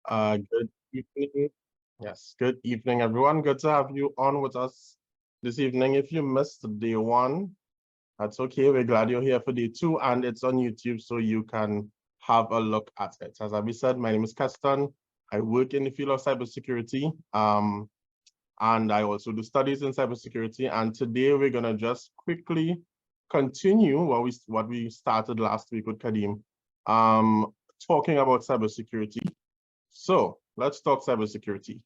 Good evening. Yes, good evening, everyone. Good to have you on with us this evening. If you missed day one, that's okay. We're glad you're here for day two, and it's on YouTube, so you can have a look at it. As Abby said, my name is Keston. I work in the field of cybersecurity, and I also do studies in cybersecurity. And today we're gonna just quickly continue what we started last week with Kadim, talking about cybersecurity. So let's talk cybersecurity.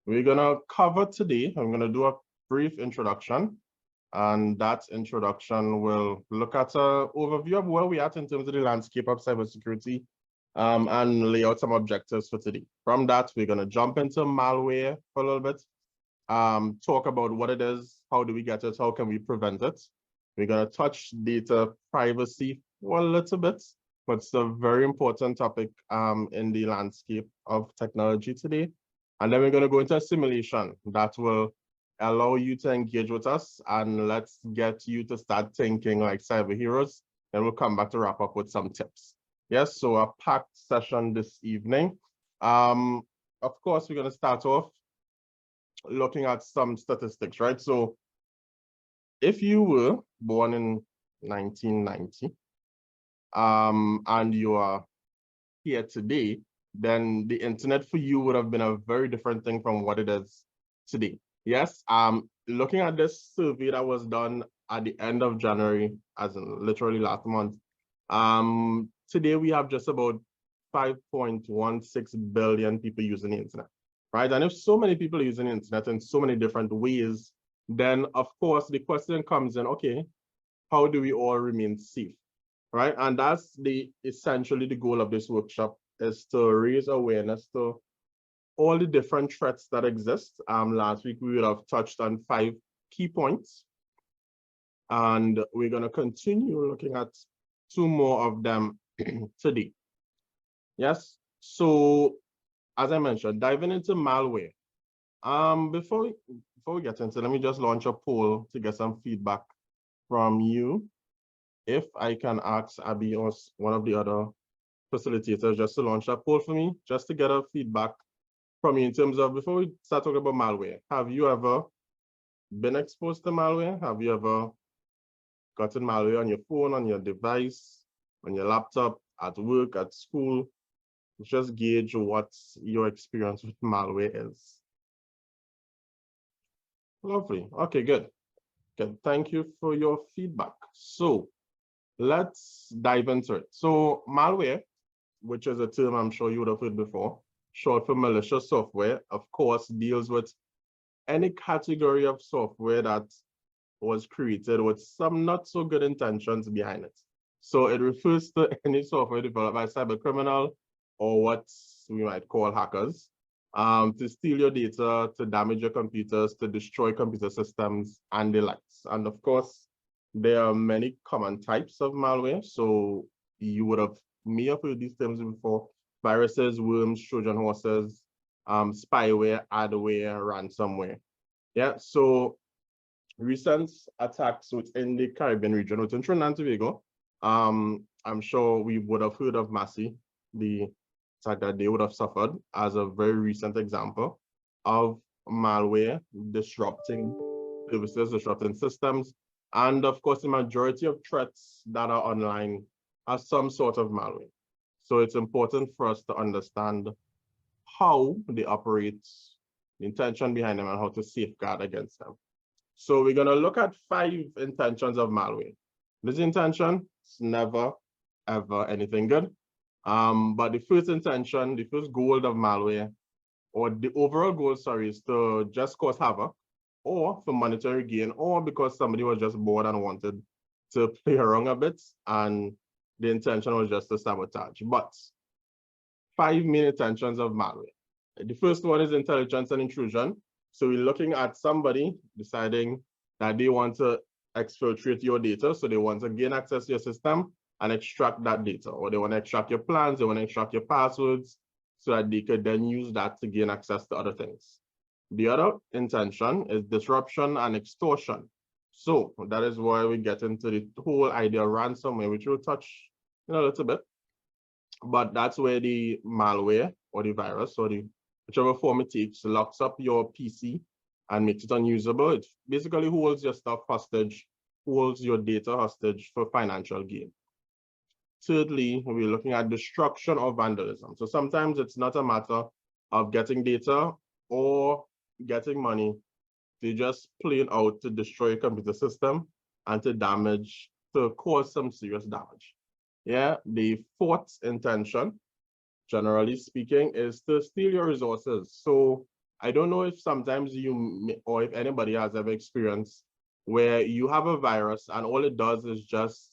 We're gonna cover today, I'm gonna do a brief introduction, and that introduction will look at an overview of where we're at in terms of the landscape of cybersecurity, and lay out some objectives for today. From that, we're gonna jump into malware for a little bit, talk about what it is, how do we get it, how can we prevent it. We're gonna touch data privacy for a little bit, but it's a very important topic in the landscape of technology today. And then we're going to go into a simulation that will allow you to engage with us, and let's get you to start thinking like cyber heroes. And we'll come back to wrap up with some tips. Yes, so a packed session this evening. Of course, we're going to start off looking at some statistics, right? So if you were born in 1990, and you are here today, then the internet for you would have been a very different thing from what it is today. Yes, looking at this survey that was done at the end of January, as in literally last month, today we have just about 5.16 billion people using the internet, right? And if so many people are using the internet in so many different ways, then of course the question comes in, okay, how do we all remain safe? Right, and that's essentially the goal of this workshop, is to raise awareness to all the different threats that exist. Last week we would have touched on 5 key points, and we're going to continue looking at 2 more of them today. Yes, so as I mentioned, diving into malware. Before we get into it, let me just launch a poll to get some feedback from you. If I can ask Abby or one of the other facilitators just to launch a poll for me, just to get a feedback from you in terms of, before we start talking about malware, have you ever been exposed to malware? Have you ever gotten malware on your phone, on your device, on your laptop, at work, at school? Just gauge what your experience with malware is. Lovely. Okay, good. Good. Thank you for your feedback. So let's dive into it. So malware, which is a term I'm sure you would have heard before, short for malicious software, of course, deals with any category of software that was created with some not so good intentions behind it. So it refers to any software developed by cyber criminal, or what we might call hackers, to steal your data, to damage your computers, to destroy computer systems, and the likes. And of course, there are many common types of malware. So you may have heard these terms before: viruses, worms, Trojan horses, spyware, adware, ransomware. Yeah, so recent attacks within the Caribbean region, within Trinidad and Tobago, I'm sure we would have heard of Massey, the attack that they would have suffered, as a very recent example of malware disrupting services, disrupting systems. And of course, the majority of threats that are online are some sort of malware. So it's important for us to understand how they operate, the intention behind them, and how to safeguard against them. So we're going to look at 5 intentions of malware. This intention is never, ever anything good. But the first intention, the first goal of malware, or the overall goal, sorry, is to just cause havoc, or for monetary gain, or because somebody was just bored and wanted to play around a bit, and the intention was just to sabotage. But 5 main intentions of malware. The first one is intelligence and intrusion. So we're looking at somebody deciding that they want to exfiltrate your data. So they want to gain access to your system and extract that data, or they want to extract your plans, they want to extract your passwords, so that they could then use that to gain access to other things. The other intention is disruption and extortion. So that is why we get into the whole idea of ransomware, which we'll touch in a little bit. But that's where the malware or the virus or the whichever form it takes, locks up your PC and makes it unusable. It basically holds your stuff hostage, holds your data hostage for financial gain. Thirdly, we're looking at destruction or vandalism. So sometimes it's not a matter of getting data or getting money. They just plain out to destroy a computer system and to cause some serious damage. Yeah, the fourth intention, generally speaking, is to steal your resources. So I don't know if sometimes or if anybody has ever experienced where you have a virus and all it does is just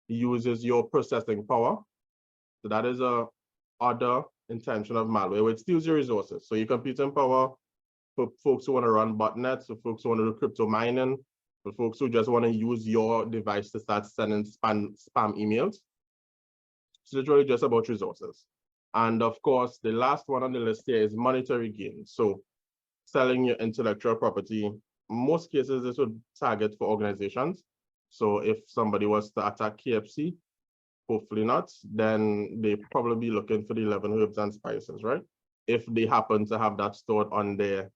uses your processing power. So that is a other intention of malware, which steals your resources. So your computing power for folks who want to run botnets, for folks who want to do crypto mining, for folks who just want to use your device to start sending spam emails. It's literally just about resources. And of course, the last one on the list here is monetary gain. So selling your intellectual property. In most cases, this would target for organizations. So if somebody was to attack KFC, hopefully not, then they probably be looking for the 11 herbs and spices, right? If they happen to have that stored on their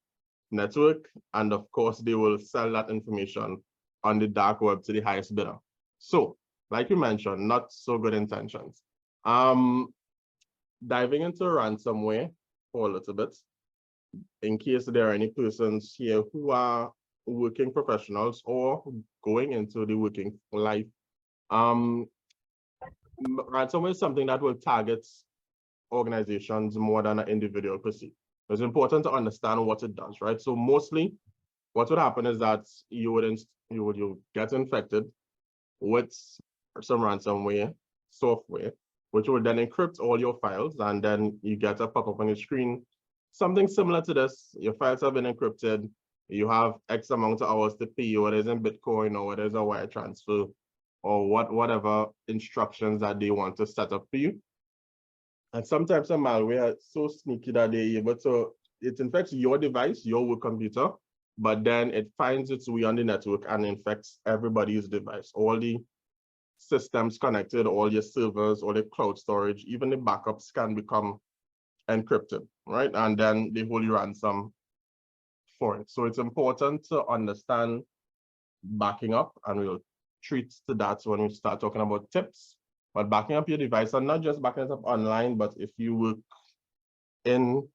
network, and of course, they will sell that information on the dark web to the highest bidder. So, like you mentioned, not so good intentions. Diving into ransomware for a little bit, in case there are any persons here who are working professionals or going into the working life. Ransomware is something that will target organizations more than an individual per se. It's important to understand what it does, right? So mostly what would happen is that you would get infected with some ransomware software, which would then encrypt all your files, and then you get a pop-up on your screen. Something similar to this, your files have been encrypted, you have X amount of hours to pay, whether it's in Bitcoin or whether it's a wire transfer, or whatever instructions that they want to set up for you. And sometimes some malware is so sneaky that they're able to, it infects your device, your work computer, but then it finds its way on the network and infects everybody's device. All the systems connected, all your servers, all the cloud storage, even the backups can become encrypted, right? And then they hold you ransom for it. So it's important to understand backing up, and we'll treat to that when we start talking about tips. But backing up your device, and not just backing it up online, but if you work in,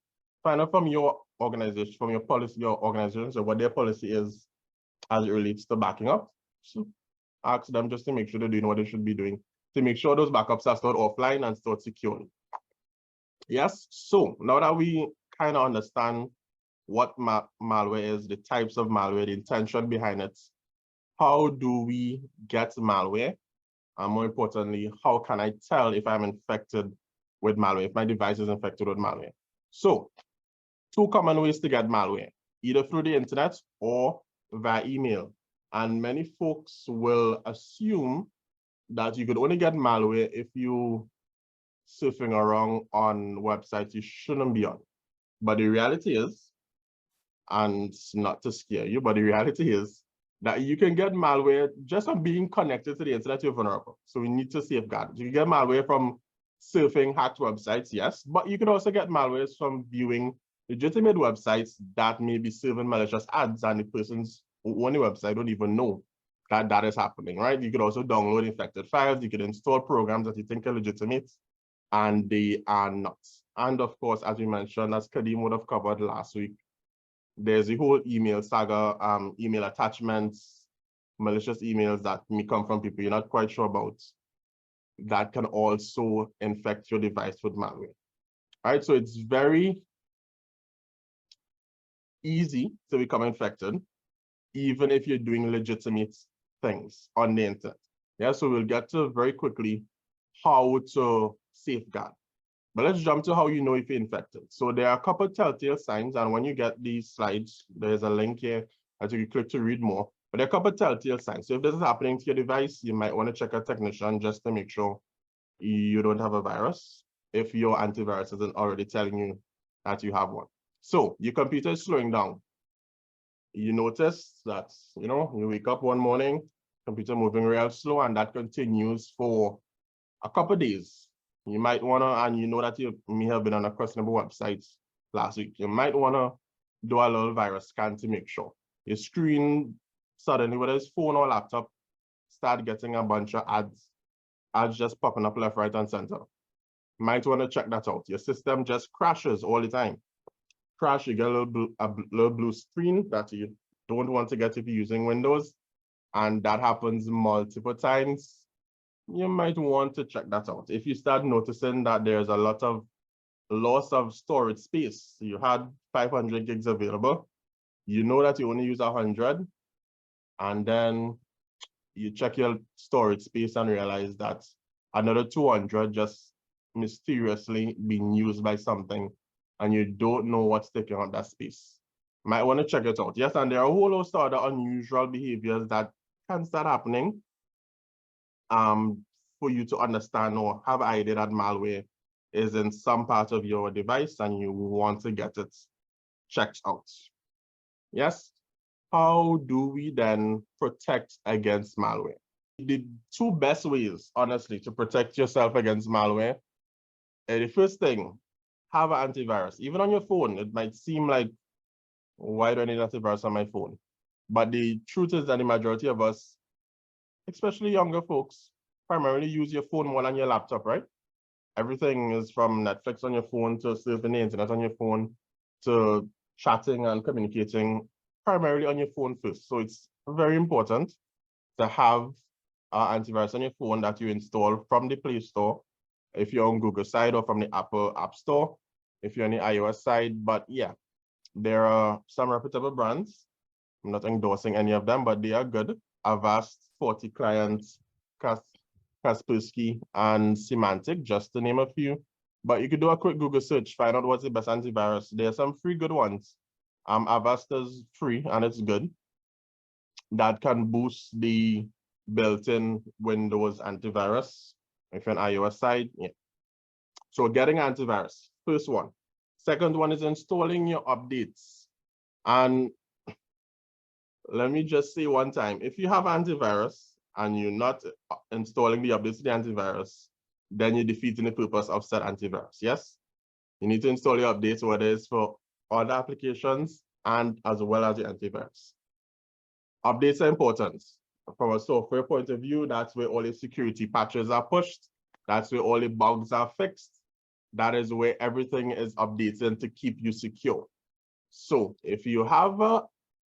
find out from your organization, from your policy, your organization, so what their policy is as it relates to backing up. So ask them just to make sure they're doing what they should be doing, to make sure those backups are stored offline and stored securely. Yes, so now that we kind of understand what malware is, the types of malware, the intention behind it, how do we get malware? And more importantly, how can I tell if I'm infected with malware, if my device is infected with malware? So, two common ways to get malware, either through the internet or via email. And many folks will assume that you could only get malware if you surfing around on websites you shouldn't be on. But the reality is, and not to scare you, but the reality is that you can get malware just from being connected to the internet. You're vulnerable. So we need to safeguard. You can get malware from surfing hacked websites, yes, but you can also get malware from viewing legitimate websites that may be serving malicious ads, and the persons who own the website don't even know that that is happening, right? You could also download infected files. You could install programs that you think are legitimate, and they are not. And of course, as we mentioned, as Kadim would have covered last week, there's a whole email saga, email attachments, malicious emails that may come from people you're not quite sure about, that can also infect your device with malware. All right, so it's very easy to become infected, even if you're doing legitimate things on the internet. Yeah, so we'll get to very quickly how to safeguard. But let's jump to how you know if you're infected. So there are a couple of telltale signs, and when you get these slides, there's a link here that you can click to read more. But there are a couple of telltale signs. So if this is happening to your device, you might want to check a technician just to make sure you don't have a virus, if your antivirus isn't already telling you that you have one. So your computer is slowing down. You notice that, you wake up one morning, computer moving real slow, and that continues for a couple of days. You might want to, and you know that you may have been on a questionable website last week, you might want to do a little virus scan to make sure. Your screen suddenly, whether it's phone or laptop, start getting a bunch of ads just popping up left, right, and center. Might want to check that out. Your system just crashes all the time. Crash, you get a little blue screen that you don't want to get if you're using Windows, and that happens multiple times. You might want to check that out. If you start noticing that there's a lot of loss of storage space, you had 500 gigs available, you know that you only use 100, and then you check your storage space and realize that another 200 just mysteriously being used by something, and you don't know what's taking up that space. Might want to check it out. Yes, and there are a whole host of other unusual behaviors that can start happening for you to understand or have an idea that malware is in some part of your device and you want to get it checked out. Yes, how do we then protect against malware? The two best ways, honestly, to protect yourself against malware, the first thing, have an antivirus. Even on your phone, it might seem like, why do I need an antivirus on my phone? But the truth is that the majority of us, especially younger folks, primarily use your phone more than your laptop, right? Everything is from Netflix on your phone to surfing the internet on your phone to chatting and communicating primarily on your phone first. So it's very important to have an antivirus on your phone that you install from the Play Store, if you're on Google side, or from the Apple App Store, if you're on the iOS side. But yeah, there are some reputable brands. I'm not endorsing any of them, but they are good. Avast, 40 Clients, Kaspersky, and Symantec, just to name a few. But you could do a quick Google search, find out what's the best antivirus. There are some free good ones. Avast is free and it's good. That can boost the built-in Windows antivirus. If you're on iOS side, yeah. So getting antivirus, first one. Second one is installing your updates. And let me just say one time, if you have antivirus and you're not installing the updates to the antivirus, then you're defeating the purpose of said antivirus, yes? You need to install your updates, whether it's for other applications and as well as the antivirus. Updates are important. From a software point of view, that's where all the security patches are pushed. That's where all the bugs are fixed. That is where everything is updated to keep you secure. So if you have an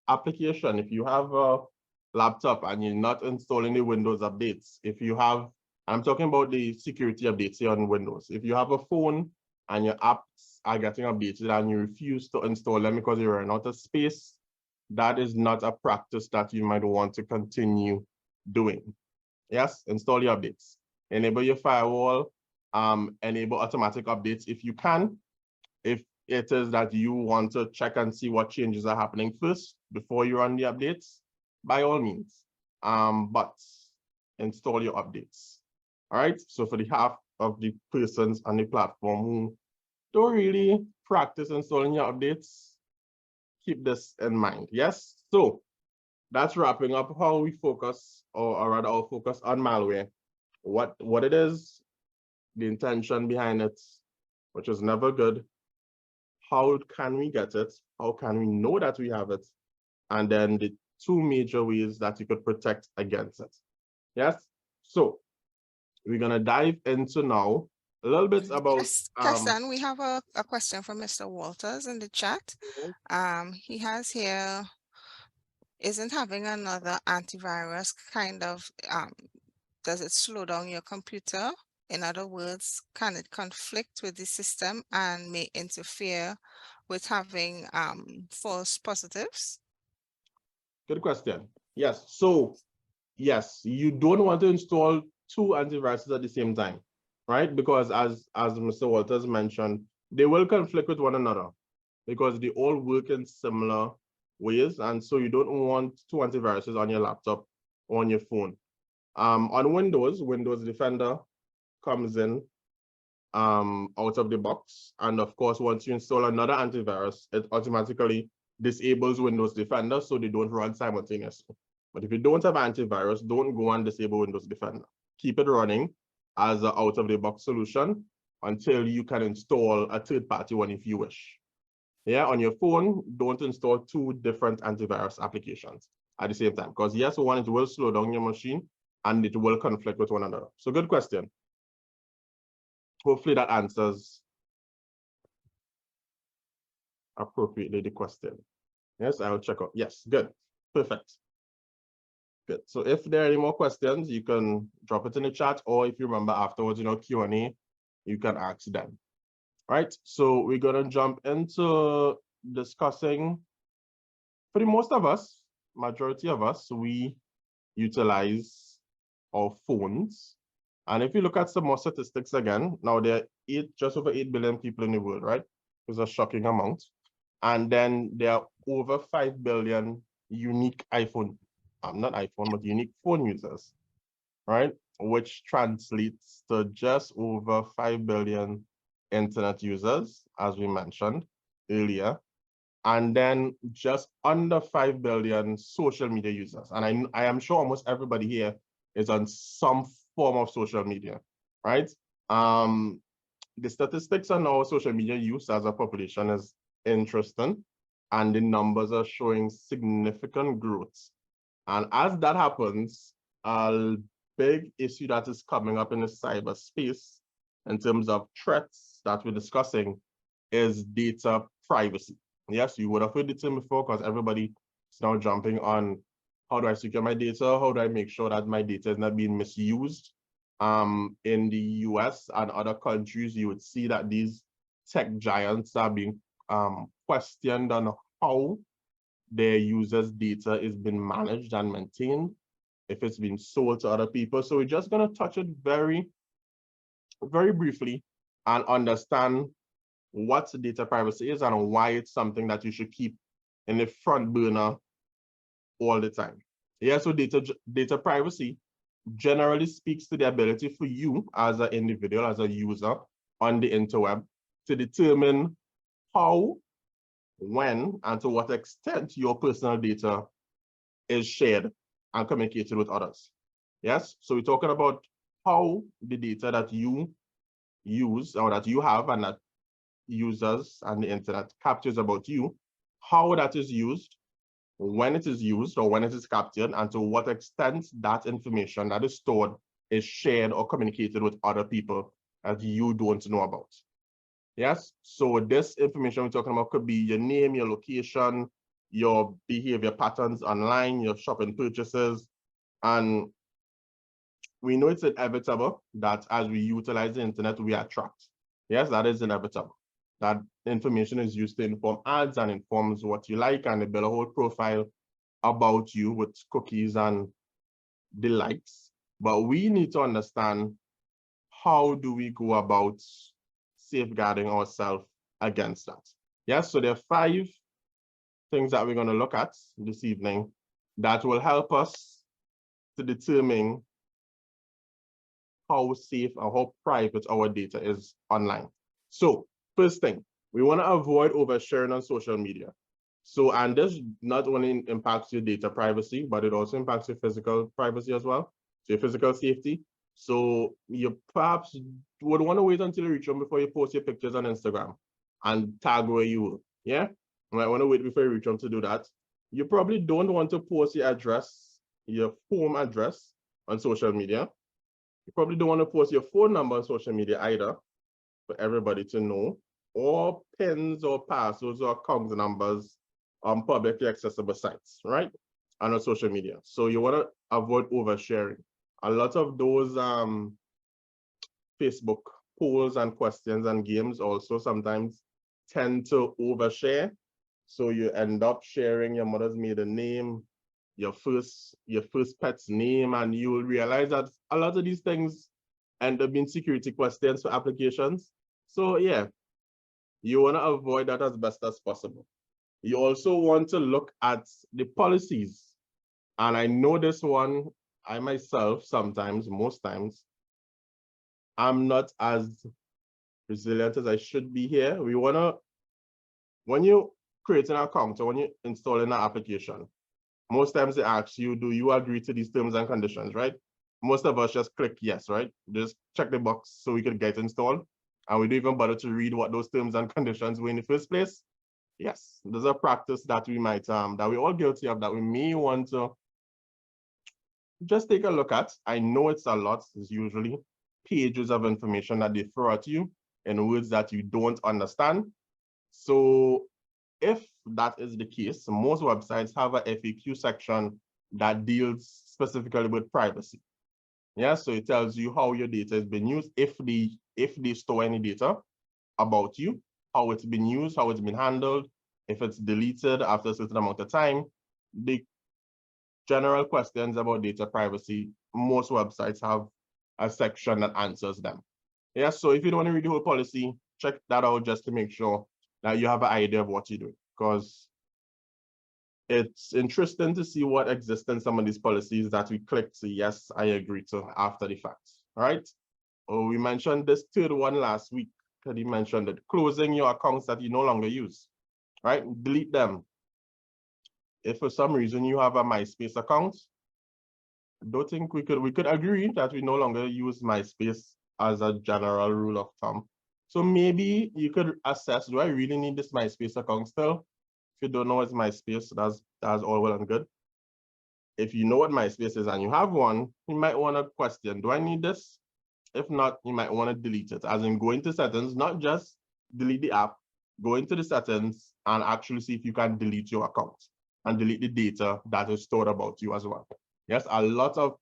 application, if you have a laptop and you're not installing the Windows updates, if you have, I'm talking about the security updates here on Windows. If you have a phone and your apps are getting updated and you refuse to install them because you're running out of space, that is not a practice that you might want to continue doing. Yes, install your updates. Enable your firewall, enable automatic updates if you can. If it is that you want to check and see what changes are happening first before you run the updates, by all means. But install your updates. All right, so for the half of the persons on the platform who don't really practice installing your updates, keep this in mind. Yes, so that's wrapping up how we focus, or rather our focus on malware, what it is, the intention behind it, which is never good. How can we get it? How can we know that we have it? And then the two major ways that you could protect against it. Yes, so we're gonna dive into now a little bit about Keston, we have a question from Mr. Walters in the chat. He has here, isn't having another antivirus kind of, does it slow down your computer? In other words, can it conflict with the system and may interfere with having false positives? Good question. Yes, so yes, you don't want to install two antiviruses at the same time, right? Because as Mr. Walters mentioned, they will conflict with one another because they all work in similar ways. And so you don't want two antiviruses on your laptop or on your phone. On Windows, Windows Defender comes in out of the box. And of course, once you install another antivirus, it automatically disables Windows Defender so they don't run simultaneously. But if you don't have antivirus, don't go and disable Windows Defender. Keep it running as an out-of-the-box solution until you can install a third-party one if you wish. Yeah, on your phone, don't install two different antivirus applications at the same time, because yes, one, it will slow down your machine and it will conflict with one another. So good question. Hopefully that answers appropriately the question. Yes, I will check out. Yes, good, perfect. Good. So if there are any more questions, you can drop it in the chat, or if you remember afterwards, Q&A, you can ask them. Right. So we're gonna jump into discussing. For the most of us, majority of us, we utilize our phones. And if you look at some more statistics again, now there are just over 8 billion people in the world, right? It's a shocking amount. And then there are over 5 billion unique not iPhone, but unique phone users, right? Which translates to just over 5 billion internet users, as we mentioned earlier, and then just under 5 billion social media users. And I am sure almost everybody here is on some form of social media, right? The statistics on our social media use as a population is interesting, and the numbers are showing significant growth. And as that happens, a big issue that is coming up in the cyberspace in terms of threats that we're discussing is data privacy. Yes, you would have heard the term before because everybody is now jumping on how do I secure my data? How do I make sure that my data is not being misused? In the US and other countries, you would see that these tech giants are being questioned on how their users' data is being managed and maintained, if it's been sold to other people. So we're just going to touch it very, very briefly and understand what data privacy is and why it's something that you should keep in the front burner all the time. Yeah, so data privacy generally speaks to the ability for you as an individual, as a user on the interweb, to determine how, when, and to what extent your personal data is shared and communicated with others. Yes, so we're talking about how the data that you use or that you have and that users and the internet captures about you, how that is used, when it is used or when it is captured, and to what extent that information that is stored is shared or communicated with other people that you don't know about. Yes, so this information we're talking about could be your name, your location, your behavior patterns online, your shopping purchases, and we know it's inevitable that as we utilize the internet, we are tracked. Yes, that is inevitable. That information is used to inform ads and informs what you like, and they build a whole profile about you with cookies and the likes. But we need to understand, how do we go about safeguarding ourselves against that? Yes, so there are 5 things that we're going to look at this evening that will help us to determine how safe or how private our data is online. So first thing, we want to avoid oversharing on social media. So, and this not only impacts your data privacy, but it also impacts your physical privacy as well, so your physical safety. So you perhaps would want to wait until you reach them before you post your pictures on Instagram and tag where you were. Yeah, you might want to wait before you reach them to do that. You probably don't want to post your address, your home address on social media. You probably don't want to post your phone number on social media either for everybody to know, or pins or passwords or account numbers on publicly accessible sites, right? And on social media. So you want to avoid oversharing. A lot of those Facebook polls and questions and games also sometimes tend to overshare. So you end up sharing your mother's maiden name, your first pet's name, and you will realize that a lot of these things end up being security questions for applications. So yeah, you want to avoid that as best as possible. You also want to look at the policies. And I know this one, I myself sometimes, most times, I'm not as resilient as I should be here. We want to, when you create an account or when you install an application, most times they ask you, do you agree to these terms and conditions, right? most of us just click yes, right? Just check the box so we could get installed. And we don't even bother to read what those terms and conditions were in the first place. Yes, there's a practice that we might, that we're all guilty of, that we may want to just take a look at. I know it's a lot. It's usually pages of information that they throw at you in words that you don't understand. So if that is the case, most websites have a FAQ section that deals specifically with privacy. Yeah, so it tells you how your data has been used, if they store any data about you, how it's been used, how it's been handled, if it's deleted after a certain amount of time. The general questions about data privacy, most websites have a section that answers them. Yeah, so if you don't want to read the whole policy, check that out just to make sure that you have an idea of what you're doing, because it's interesting to see what exists in some of these policies that we click to yes, I agree to after the fact. All right. Oh, we mentioned this third one last week. He mentioned it, closing your accounts that you no longer use, right? Delete them. If for some reason you have a MySpace account, don't think we could agree that we no longer use MySpace as a general rule of thumb. So maybe you could assess, do I really need this MySpace account still? If you don't know what's MySpace, that's all well and good. If you know what MySpace is and you have one, you might want to question, do I need this? If not, you might want to delete it, as in go into settings, not just delete the app, go into the settings and actually see if you can delete your account and delete the data that is stored about you as well. Yes, a lot of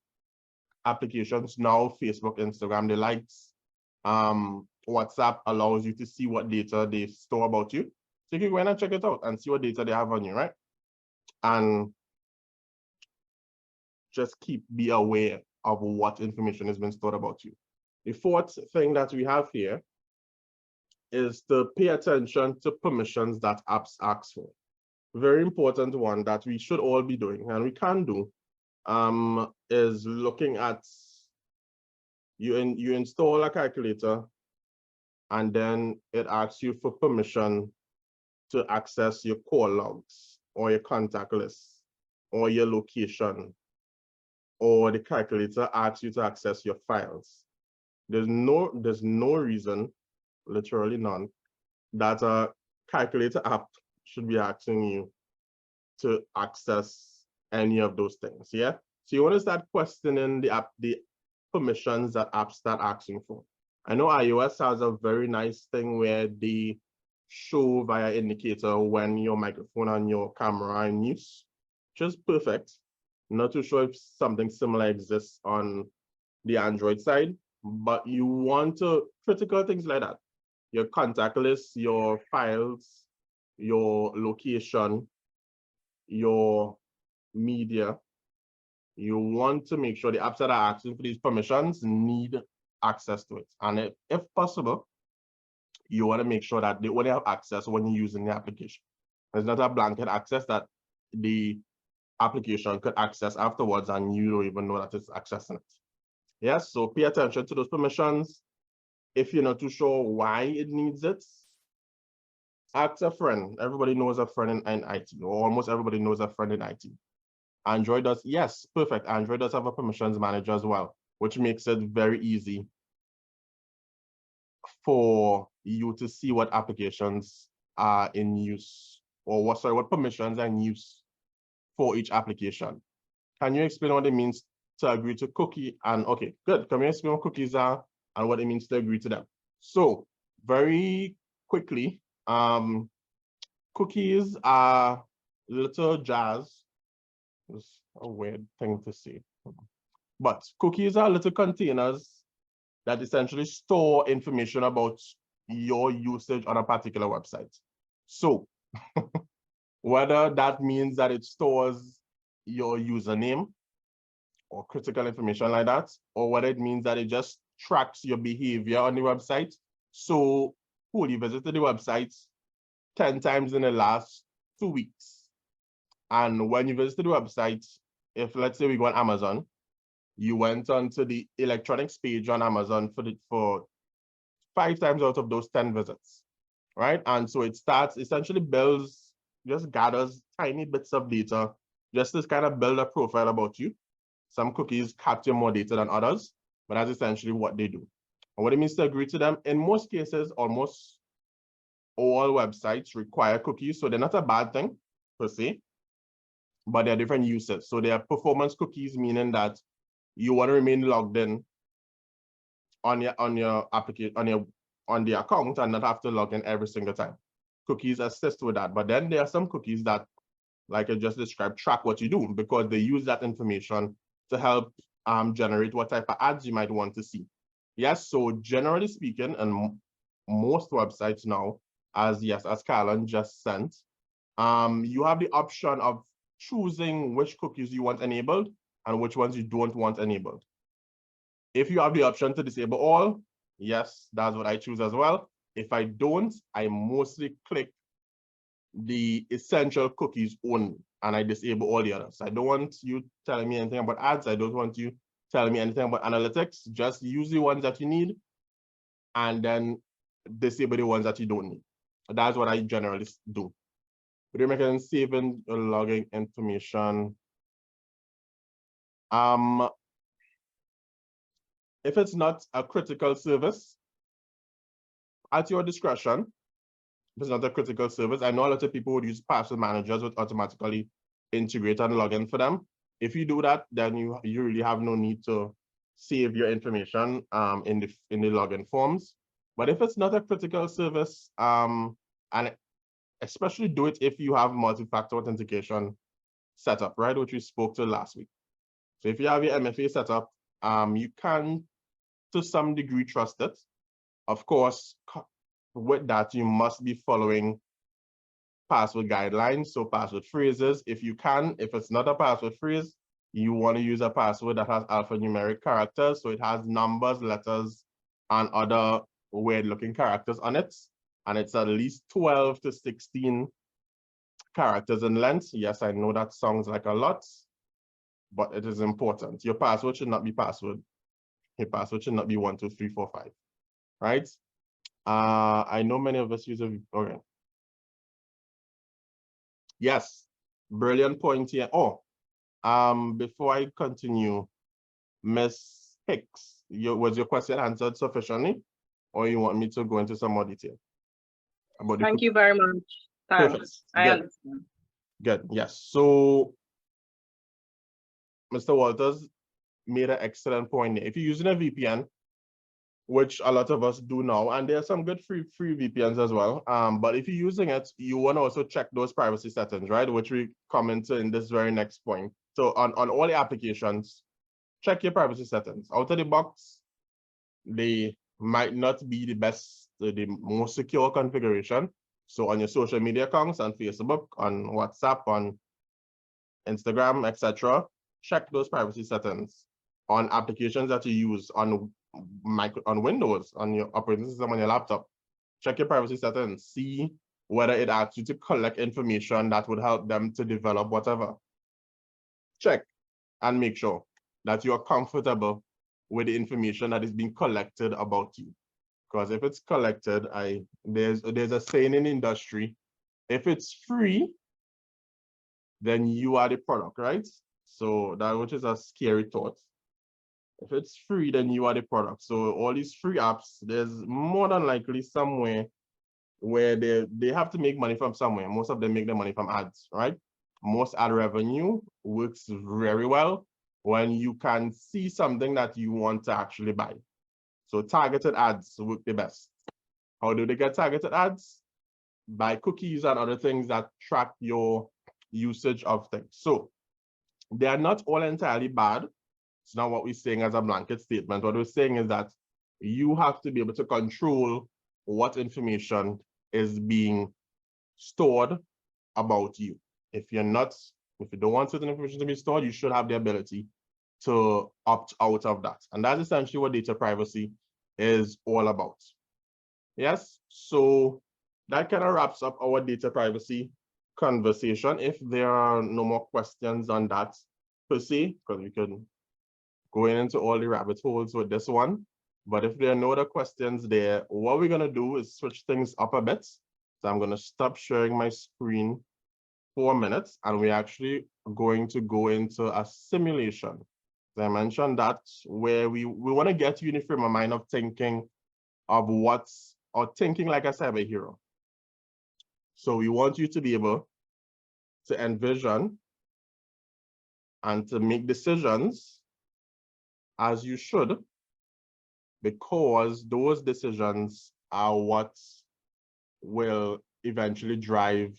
applications now, Facebook, Instagram, the likes, WhatsApp allows you to see what data they store about you. So you can go in and check it out and see what data they have on you, right? And just be aware of what information has been stored about you. The fourth thing that we have here is to pay attention to permissions that apps ask for. Very important one that we should all be doing and we can do is looking at, you install a calculator and then it asks you for permission to access your call logs or your contact list or your location, or the calculator asks you to access your files. There's no reason, literally none, that a calculator app should be asking you to access any of those things. Yeah. So you want to start questioning the permissions that apps start asking for. I know iOS has a very nice thing where they show via indicator when your microphone and your camera are in use, which is perfect. Not too sure if something similar exists on the Android side, but you want to critical things like that. Your contact list, your files, your location, your media. You want to make sure the apps that are asking for these permissions need access to it. And if possible, you want to make sure that they only have access when you're using the application. There's not a blanket access that the application could access afterwards and you don't even know that it's accessing it. Yes, so pay attention to those permissions. If you're not too sure why it needs it, ask a friend. Everybody knows a friend in IT, or almost everybody knows a friend in IT. Android does, yes, perfect. Android does have a permissions manager as well, which makes it very easy for you to see what applications are in use, or what permissions are in use for each application. Can you explain what it means to agree to cookie? And okay, good. Can you explain what cookies are and what it means to agree to them? So very quickly, cookies are little jars. It's a weird thing to say, but cookies are little containers that essentially store information about your usage on a particular website. So whether that means that it stores your username or critical information like that, or whether it means that it just tracks your behavior on the website. So cool, you visited the website 10 times in the last 2 weeks. And when you visited the website, if let's say we go on Amazon, you went onto the electronics page on Amazon for 5 times out of those 10 visits, right? And so it starts, essentially builds, just gathers tiny bits of data, just to kind of build a profile about you. Some cookies capture more data than others, but that's essentially what they do. And what it means to agree to them, in most cases, almost all websites require cookies, so they're not a bad thing per se, but there are different uses. So there are performance cookies, meaning that you want to remain logged in on your application, on the account and not have to log in every single time. Cookies assist with that. But then there are some cookies that, like I just described, track what you do because they use that information to help generate what type of ads you might want to see. Yes, so generally speaking, and most websites now, as Carlin just sent, you have the option of choosing which cookies you want enabled and which ones you don't want enabled. If you have the option to disable all, yes, that's what I choose as well. If I don't, I mostly click the essential cookies only and I disable all the others. I don't want you telling me anything about ads. I don't want you telling me anything about analytics. Just use the ones that you need and then disable the ones that you don't need. That's what I generally do. Video making, saving, logging information. If it's not a critical service, at your discretion, if it's not a critical service, I know a lot of people would use password managers would automatically integrate and log in for them. If you do that, then you really have no need to save your information in the login forms. But if it's not a critical service, and especially do it if you have multi-factor authentication set up, right, which we spoke to last week. So if you have your MFA set up, you can, to some degree, trust it. Of course, with that, you must be following password guidelines, so password phrases. If you can, if it's not a password phrase, you want to use a password that has alphanumeric characters, so it has numbers, letters, and other weird-looking characters on it, and it's at least 12 to 16 characters in length. Yes, I know that sounds like a lot, but it is important. Your password should not be password. Your password should not be 1, 2, 3, 4, 5, right? I know many of us use a, okay. Yes, brilliant point here. Oh, before I continue, Ms. Hicks, was your question answered sufficiently, or you want me to go into some more detail? Thank you very much. Thanks. Perfect. I understand. Good. Yes. So, Mr. Walters made an excellent point. If you're using a VPN, which a lot of us do now, and there are some good free VPNs as well. But if you're using it, you want to also check those privacy settings, right? Which we comment in this very next point. So on all the applications, check your privacy settings. Out of the box, they might not be the best, the most secure configuration. So on your social media accounts, on Facebook, on WhatsApp, on Instagram, etc., check those privacy settings. On applications that you use on Windows, on your operating system, on your laptop, check your privacy settings, see whether it asks you to collect information that would help them to develop whatever. Check and make sure that you are comfortable with the information that is being collected about you. Because if it's collected, there's a saying in the industry, if it's free, then you are the product, right? So that, which is a scary thought. If it's free, then you are the product. So all these free apps, there's more than likely somewhere where they have to make money from somewhere. Most of them make their money from ads, right? Most ad revenue works very well when you can see something that you want to actually buy. So targeted ads work the best. How do they get targeted ads? By cookies and other things that track your usage of things. So they are not all entirely bad. It's not what we're saying as a blanket statement. What we're saying is that you have to be able to control what information is being stored about you. If you don't want certain information to be stored, you should have the ability to opt out of that. And that's essentially what data privacy is all about. Yes, so that kind of wraps up our data privacy conversation. If there are no more questions on that per se, because we could go into all the rabbit holes with this one. But if there are no other questions there, what we're gonna do is switch things up a bit. So I'm gonna stop sharing my screen for a minute, and we're actually going to go into a simulation. As I mentioned, that's where we want to get you in a frame of mind of thinking of thinking like a cyber hero. So we want you to be able to envision and to make decisions as you should, because those decisions are what will eventually drive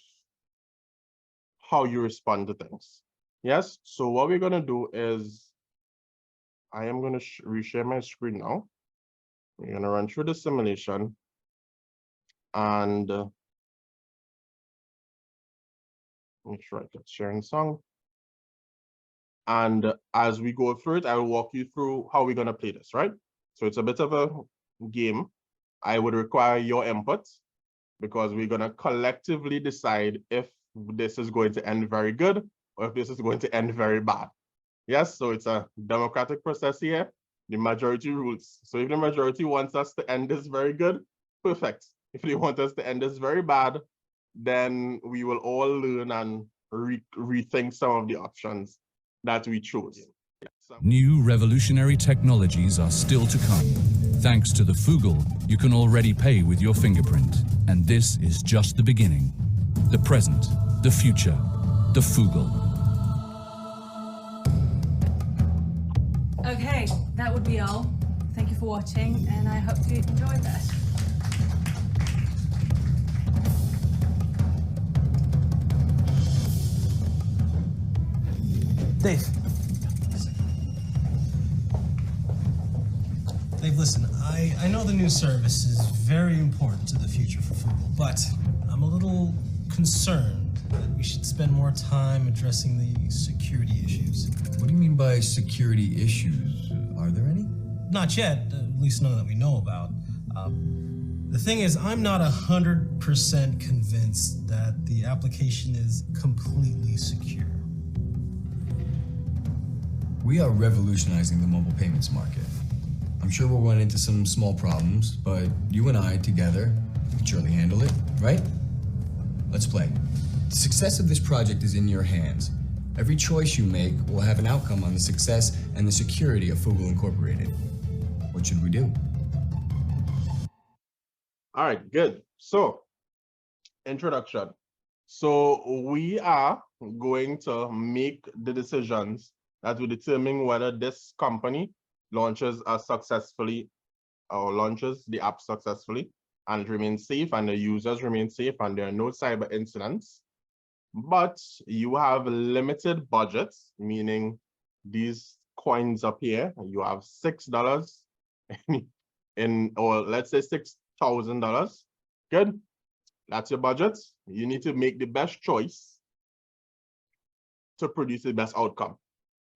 how you respond to things. Yes, so what we're gonna do is, I am gonna reshare my screen now. We're gonna run through the simulation and make sure I get sharing song. And as we go through it, I will walk you through how we're gonna play this, right? So it's a bit of a game. I would require your input because we're gonna collectively decide if this is going to end very good or if this is going to end very bad. Yes, so it's a democratic process here. The majority rules. So if the majority wants us to end this very good, perfect. If they want us to end this very bad, then we will all learn and rethink some of the options that we chose. New revolutionary technologies are still to come. Thanks to the Fugal, you can already pay with your fingerprint. And this is just the beginning. The present, the future, the Fugal. Okay, that would be all. Thank you for watching, and I hope you enjoyed that. Dave. Dave, listen, I know the new service is very important to the future for Fugal, but I'm a little concerned that we should spend more time addressing the security issues. What do you mean by security issues? Are there any? Not yet, at least none that we know about. The thing is, I'm not 100% convinced that the application is completely secure. We are revolutionizing the mobile payments market. I'm sure we'll run into some small problems, but you and I together can surely handle it, right? Let's play. The success of this project is in your hands. Every choice you make will have an outcome on the success and the security of Fugal Incorporated. What should we do? All right, good. So, introduction. So we are going to make the decisions that will determine whether this company launches successfully or launches the app successfully and it remains safe and the users remain safe and there are no cyber incidents. But you have limited budgets, meaning these coins up here, you have $6 or let's say $6,000. Good. That's your budget. You need to make the best choice to produce the best outcome.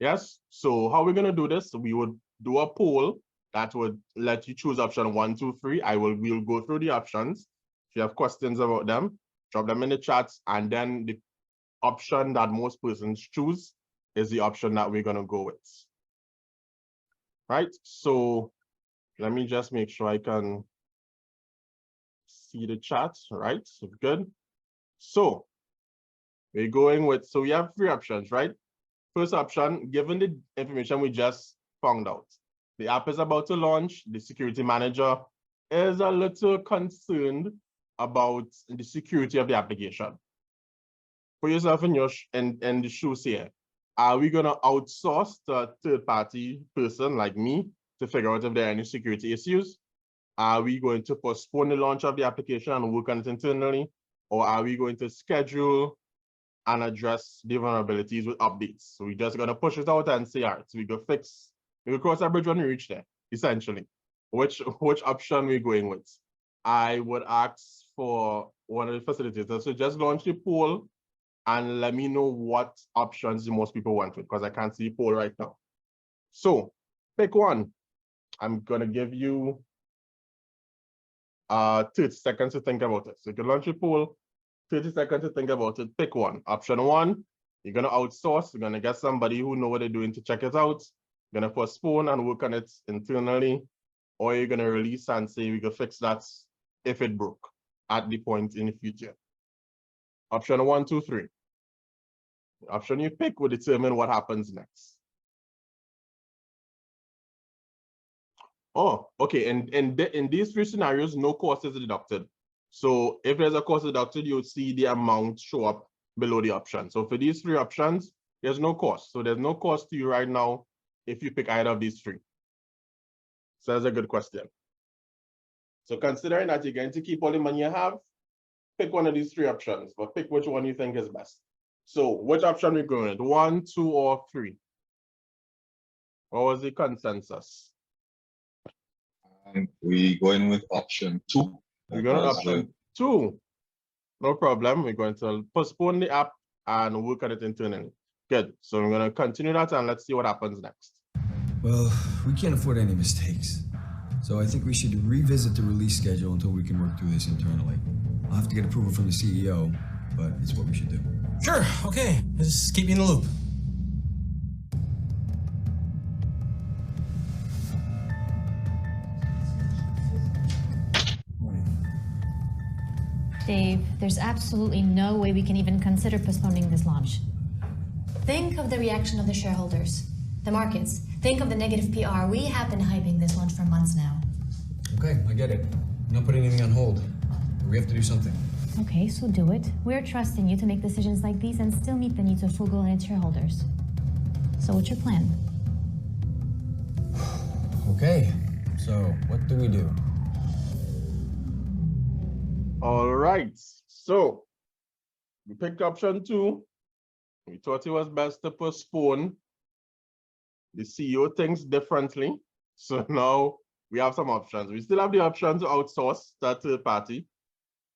Yes. So how we're going to do this? We would do a poll that would let you choose option 1, 2, 3. We'll go through the options. If you have questions about them, drop them in the chat, and then the option that most persons choose is the option that we're going to go with. Right. So let me just make sure I can see the chat. Right. So good. So we're going with, so we have 3 options, right? First option, given the information we just found out, the app is about to launch, the security manager is a little concerned about the security of the application. Put yourself in the shoes here. Are we going to outsource to a third-party person like me to figure out if there are any security issues? Are we going to postpone the launch of the application and work on it internally? Or are we going to schedule and address the vulnerabilities with updates? So we're just going to push it out and say, all right, so we go cross that bridge when we reach there, essentially. Which option we're going with? I would ask for one of the facilitators to just launch the poll and let me know what options the most people want with, because I can't see the poll right now. So pick one. I'm going to give you 30 seconds to think about it. So you can launch your poll, 30 seconds to think about it. Pick one. Option 1, you're going to outsource. You're going to get somebody who know what they're doing to check it out. You're going to postpone and work on it internally, or you're going to release and say we can fix that if it broke at the point in the future. Option 1, 2, 3. The option you pick will determine what happens next. Oh, okay. And in these three scenarios, no cost is deducted. So if there's a cost deducted, you'll see the amount show up below the option. So for these three options, there's no cost. So there's no cost to you right now if you pick either of these three. So that's a good question. So considering that you're going to keep all the money you have, pick one of these three options, but pick which one you think is best. So which option we going with? 1, 2, or 3? What was the consensus? We going with option 2. We're going to option 2. No problem. We're going to postpone the app and work on it internally. Good. So we're going to continue that and let's see what happens next. Well, we can't afford any mistakes. So I think we should revisit the release schedule until we can work through this internally. I'll have to get approval from the CEO, but it's what we should do. Sure, okay. Just keep me in the loop. Dave, there's absolutely no way we can even consider postponing this launch. Think of the reaction of the shareholders, the markets. Think of the negative PR. We have been hyping this launch for months now. Okay, I get it. I'm not putting anything on hold. We have to do something. Okay, so do it. We're trusting you to make decisions like these and still meet the needs of Frugal and its shareholders. So what's your plan? Okay, so what do we do? All right. So we picked option 2. We thought it was best to postpone. The CEO thinks differently. So now we have some options. We still have the option to outsource that third party.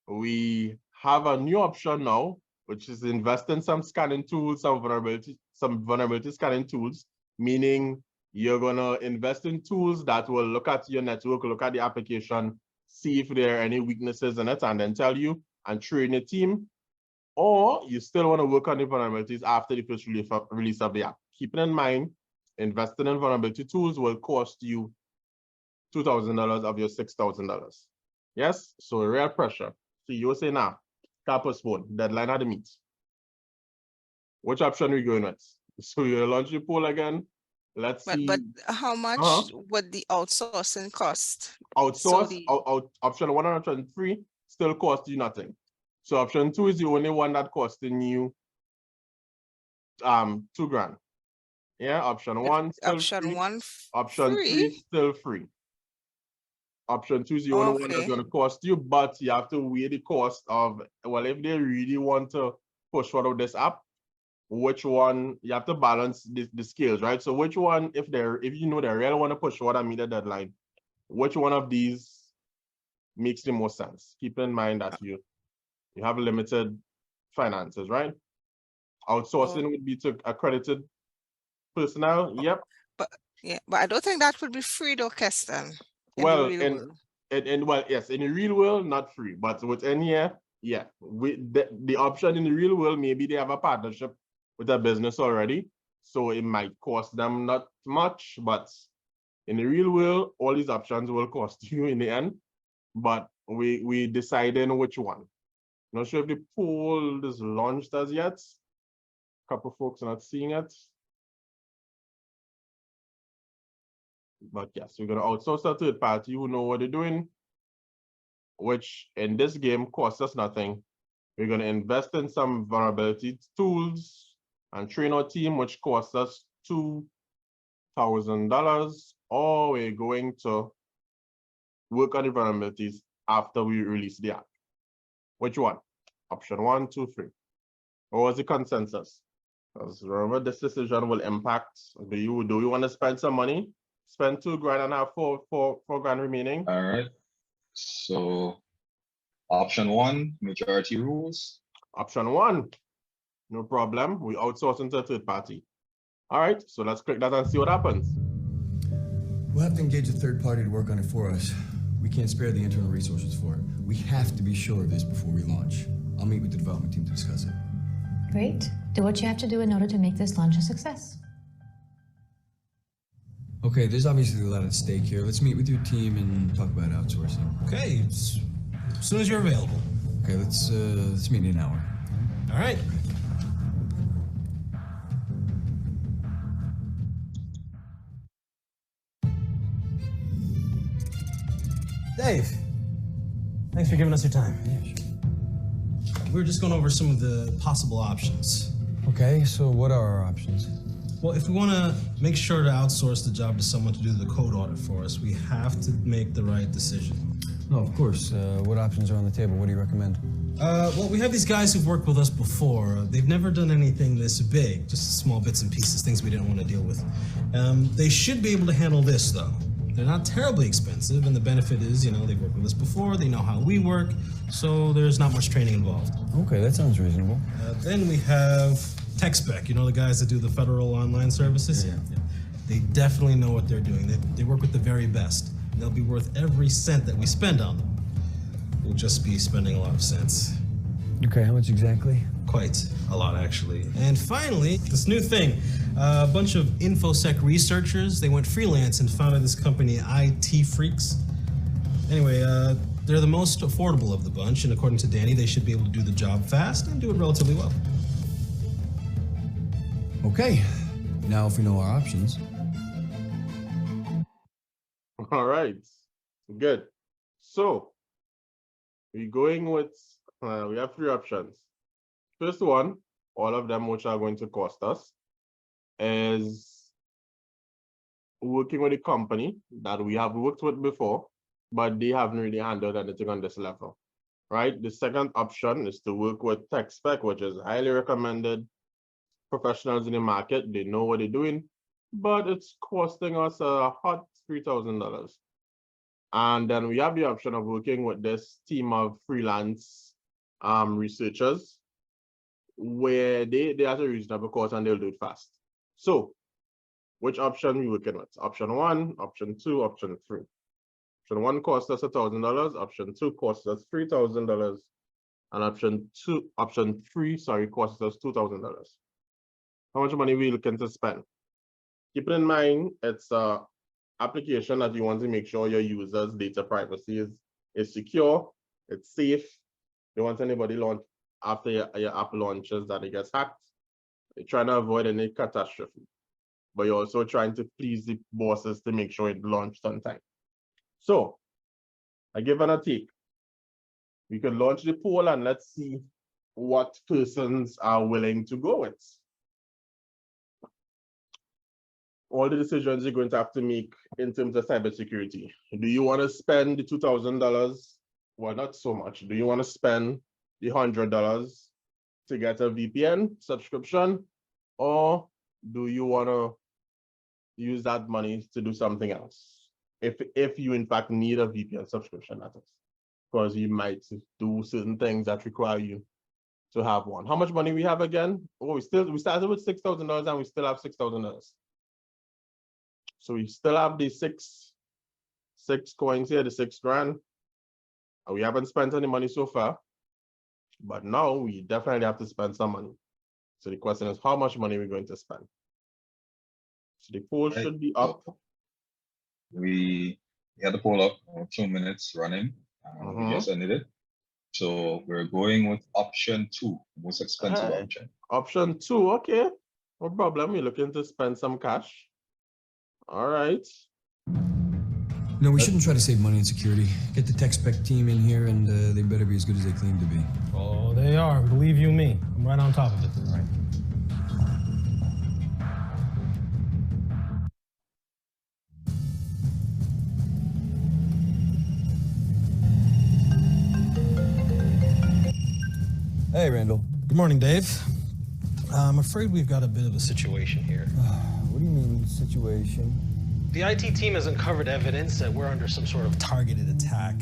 We have a new option now, which is invest in some scanning tools, some vulnerability scanning tools, meaning you're gonna invest in tools that will look at your network, look at the application, see if there are any weaknesses in it, and then tell you and train your team. Or you still want to work on the vulnerabilities after the first release of the app. Keeping in mind, investing in vulnerability tools will cost you $2,000 of your $6,000. Yes, so real pressure. So you say, nah, can't postpone, deadline at the meet. Which option are we going with? So you'll launch the poll again. Let's see. But how much would the outsourcing cost? Outsource, So option 1 and option 3 still cost you nothing. So option 2 is the only one that costing you $2,000. Yeah, option 1 still option free. 1 Option free? 3 still free. Option 2 is the only one that's going to cost you, but you have to weigh the cost of, well, if they really want to push forward this app, which one, you have to balance the scales, right? So which one, if you know they really want to push forward and meet the deadline, which one of these makes the most sense? Keep in mind that you have limited finances, right? Outsourcing would be to accredited personnel. Yep. But I don't think that would be free though, Keston. Well, yes, in the real world, not free, but within here, yeah. The option in the real world, maybe they have a partnership with a business already, so it might cost them not much, but in the real world, all these options will cost you in the end. But we deciding which one. Not sure if the poll is launched as yet. A couple folks are not seeing it. But yes, we're going to outsource a third party who know what they're doing, which in this game costs us nothing. We're going to invest in some vulnerability tools and train our team, which costs us $2,000, or we're going to work on the vulnerabilities after we release the app. Which one? Option 1, 2, 3. What was the consensus? Because remember, this decision will impact, do you want to spend some money? Spend $2,000 and have $4,000 remaining. All right. So option 1, majority rules. Option 1, no problem. We outsource into a third party. All right, so let's click that and see what happens. We'll have to engage a third party to work on it for us. We can't spare the internal resources for it. We have to be sure of this before we launch. I'll meet with the development team to discuss it. Great. Do what you have to do in order to make this launch a success. Okay, there's obviously a lot at stake here. Let's meet with your team and talk about outsourcing. Okay, as soon as you're available. Okay, let's meet in an hour. All right. Dave, thanks for giving us your time. Yeah, sure. We were just going over some of the possible options. Okay, so what are our options? Well, if we want to make sure to outsource the job to someone to do the code audit for us, we have to make the right decision. No, of course. What options are on the table? What do you recommend? Well, we have these guys who've worked with us before. They've never done anything this big, just small bits and pieces, things we didn't want to deal with. They should be able to handle this, though. They're not terribly expensive, and the benefit is, you know, they've worked with us before, they know how we work, so there's not much training involved. Okay, that sounds reasonable. Then we have TechSpec, you know, the guys that do the federal online services? Yeah. They definitely know what they're doing. They work with the very best. And they'll be worth every cent that we spend on them. We'll just be spending a lot of cents. Okay, how much exactly? Quite a lot, actually. And finally, this new thing. A bunch of InfoSec researchers, they went freelance and founded this company, IT Freaks. Anyway, they're the most affordable of the bunch, and according to Danny, they should be able to do the job fast and do it relatively well. Okay, now if we know our options. All right, good. So we're going with, we have three options. First one, all of them which are going to cost us, is working with a company that we have worked with before, but they haven't really handled anything on this level, right? The second option is to work with TechSpec, which is highly recommended professionals in the market. They know what they're doing, but it's costing us a hot $3,000. And then we have the option of working with this team of freelance researchers, where they have a reasonable cost and they'll do it fast. So which option we working with? Option 1, option 2, option 3. Option 1 costs us $1,000, option 2 costs us $3,000, and option 3, costs us $2,000. How much money are we looking to spend? Keep in mind, it's an application that you want to make sure your users' data privacy is secure, it's safe. You don't want anybody launch after your app launches that it gets hacked. You're trying to avoid any catastrophe, but you're also trying to please the bosses to make sure it launched on time. So I give it a take. We could launch the poll and let's see what persons are willing to go with. All the decisions you're going to have to make in terms of cybersecurity. Do you want to spend the $2,000? Well, not so much. Do you want to spend the $100 to get a VPN subscription, or do you want to use that money to do something else? If you in fact need a VPN subscription, that is, because you might do certain things that require you to have one. How much money we have again? Oh, we started with $6,000 and we still have $6,000. So we still have the six coins here, the $6,000. We haven't spent any money so far, but now we definitely have to spend some money. So the question is, how much money we're going to spend? So the poll should be up. We had the poll up, 2 minutes running. We just ended it. So we're going with option 2, most expensive option. Option 2, okay. No problem. We're looking to spend some cash. All right. No, we shouldn't try to save money in security. Get the TechSpec team in here, and they better be as good as they claim to be. Oh, they are. Believe you me. I'm right on top of it. All right. Hey, Randall. Good morning, Dave. I'm afraid we've got a bit of a situation here. What do you mean, situation? The IT team has uncovered evidence that we're under some sort of targeted attack.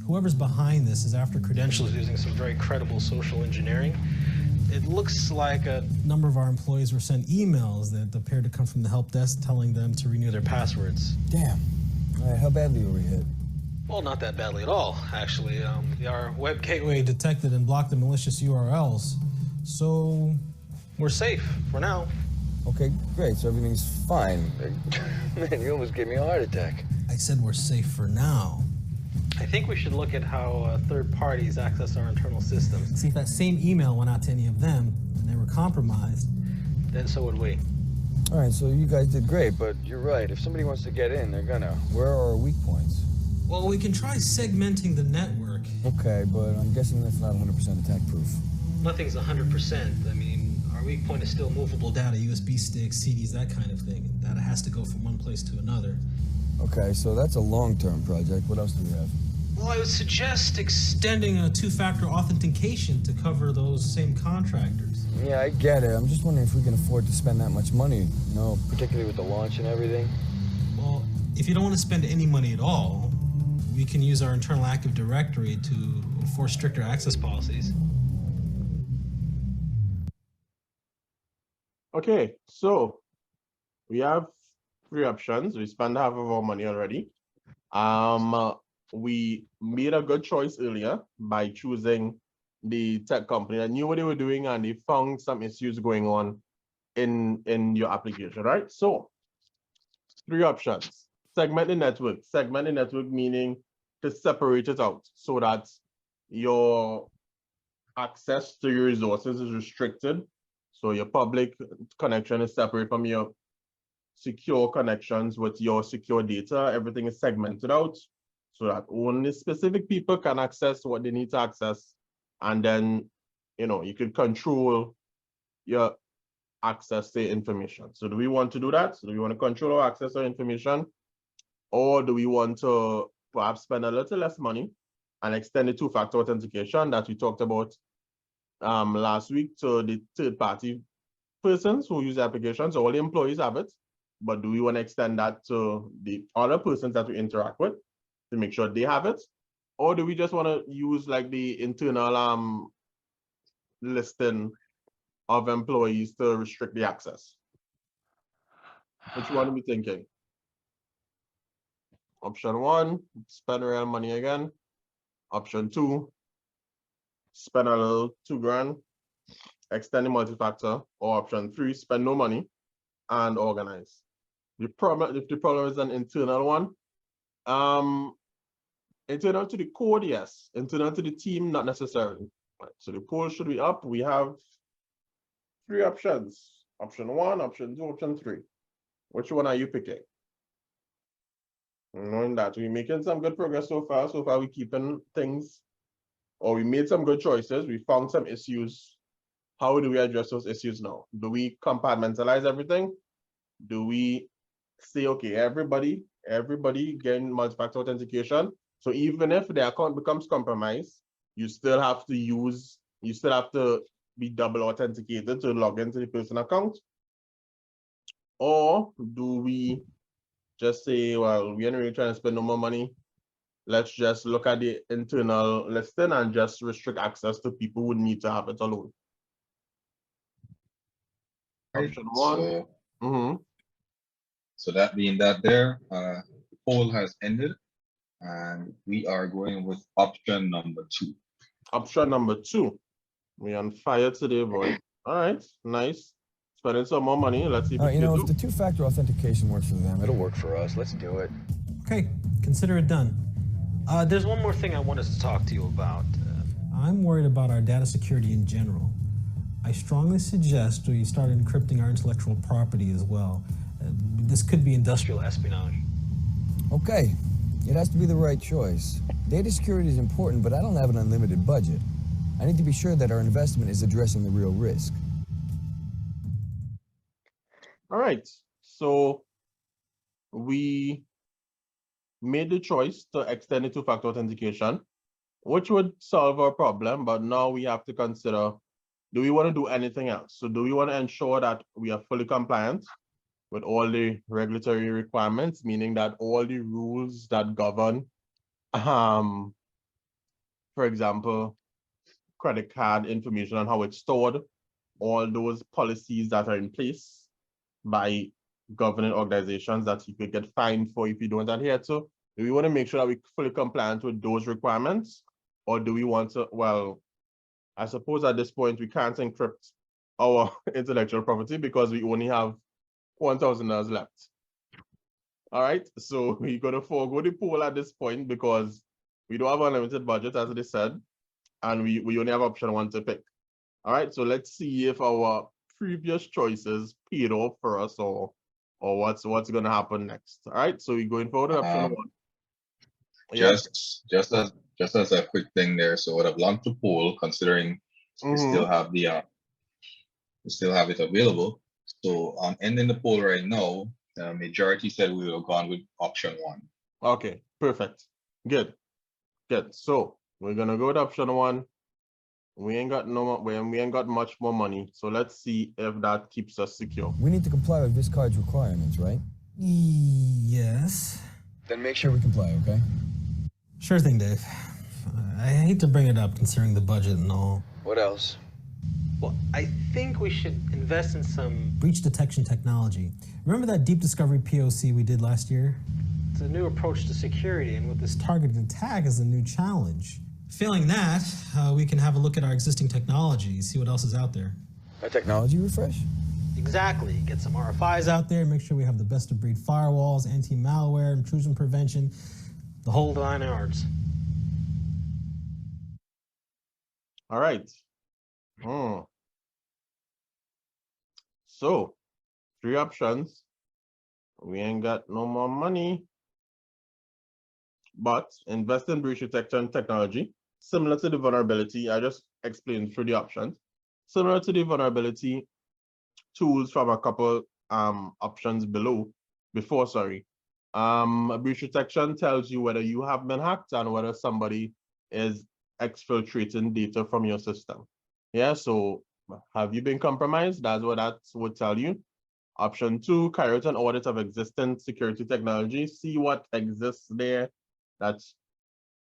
Whoever's behind this is after credentials using some very credible social engineering. It looks like a number of our employees were sent emails that appeared to come from the help desk telling them to renew their passwords. Damn. All right, how badly were we hit? Well, not that badly at all, actually. Our web gateway detected and blocked the malicious URLs. So we're safe for now. Okay, great. So everything's fine. Man, you almost gave me a heart attack. I said we're safe for now. I think we should look at how third parties access our internal systems. See, if that same email went out to any of them and they were compromised, then so would we. All right, so you guys did great, but you're right. If somebody wants to get in, they're gonna. Where are our weak points? Well, we can try segmenting the network. Okay, but I'm guessing that's not 100% attack proof. Nothing's 100%. I mean, our weak point is still movable data, USB sticks, CDs, that kind of thing. Data has to go from one place to another. Okay, so that's a long-term project. What else do we have? Well, I would suggest extending a two-factor authentication to cover those same contractors. Yeah, I get it. I'm just wondering if we can afford to spend that much money, you know, particularly with the launch and everything. Well, if you don't want to spend any money at all, we can use our internal Active Directory to enforce stricter access policies. Okay, so we have three options. We spent half of our money already. We made a good choice earlier by choosing the tech company that knew what they were doing and they found some issues going on in your application, right? So three options. Segment the network. Segment the network meaning to separate it out so that your access to your resources is restricted. So your public connection is separate from your secure connections with your secure data. Everything is segmented out so that only specific people can access what they need to access. And then, you know, you can control your access to information. So do we want to do that? Do we want to control our access to information? Or do we want to perhaps spend a little less money and extend the two-factor authentication that we talked about last week to the third-party persons who use the application? So all the employees have it, but do we want to extend that to the other persons that we interact with to make sure they have it? Or do we just want to use like the internal listing of employees to restrict the access? Which one are we thinking? Option one, spend real money again. Option two, spend a little $2,000, extend the multi-factor. Or option three, spend no money and organize. If the problem is an internal one, internal to the code, yes. Internal to the team, not necessarily. Right, so the poll should be up. We have three options. Option one, option two, option three. Which one are you picking? Knowing that we're making some good progress so far. So far, we're keeping things, or we made some good choices. We found some issues. How do we address those issues now? Do we compartmentalize everything? Do we say, okay, everybody getting multi-factor authentication? So even if the account becomes compromised, you still have to be double authenticated to log into the personal account? Or do we just say, well, we ain't really trying to spend no more money. Let's just look at the internal listing and just restrict access to people who need to have it alone. Option one. So, so that being that there, the poll has ended and we are going with option number two. Option number two. We on fire today, boy. All right, nice. Spending some more money. Let's see if you know, if the two-factor authentication works for them, it'll work for us. Let's do it. Okay, consider it done. There's one more thing I wanted to talk to you about. I'm worried about our data security in general. I strongly suggest we start encrypting our intellectual property as well. This could be industrial espionage. Okay, it has to be the right choice. Data security is important, but I don't have an unlimited budget. I need to be sure that our investment is addressing the real risk. All right, so we made the choice to extend the two-factor authentication, which would solve our problem, but now we have to consider, do we want to do anything else? So do we want to ensure that we are fully compliant with all the regulatory requirements, meaning that all the rules that govern, for example, credit card information and how it's stored, all those policies that are in place by governing organizations that you could get fined for if you don't adhere to? Do we want to make sure that we're fully compliant with those requirements? Or do we want to, well, I suppose at this point we can't encrypt our intellectual property because we only have $1,000 left. All right, so we're going to forego the poll at this point because we don't have unlimited budget, as they said, and we only have option one to pick. All right, so let's see if our previous choices paid off for us or what's going to happen next. All right, so we're going forward to option one. Yes. Just as a quick thing there. So I would have launched a poll considering we still have we still have it available. So I'm ending the poll right now. The majority said we will have gone with option 1. Okay, perfect. Good. Good. So we're gonna go with option 1. We ain't got we ain't got much more money. So let's see if that keeps us secure. We need to comply with this card's requirements, right? Yes. Then make sure we comply, okay? Sure thing, Dave. I hate to bring it up considering the budget and all. What else? Well, I think we should invest in some breach detection technology. Remember that deep discovery POC we did last year? It's a new approach to security, and with this targeted attack is a new challenge. Failing that, we can have a look at our existing technology, see what else is out there. A technology refresh? Exactly. Get some RFIs out there, make sure we have the best of breed firewalls, anti-malware, intrusion prevention, the whole 9 yards. All right. So 3 options. We ain't got no more money, but invest in breach detection technology, similar to the vulnerability. I just explained through the options. Similar to the vulnerability tools from a couple options before. Breach detection tells you whether you have been hacked and whether somebody is exfiltrating data from your system. Yeah, so have you been compromised? That's what that would tell you. Option 2, carry out an audit of existing security technology. See what exists there that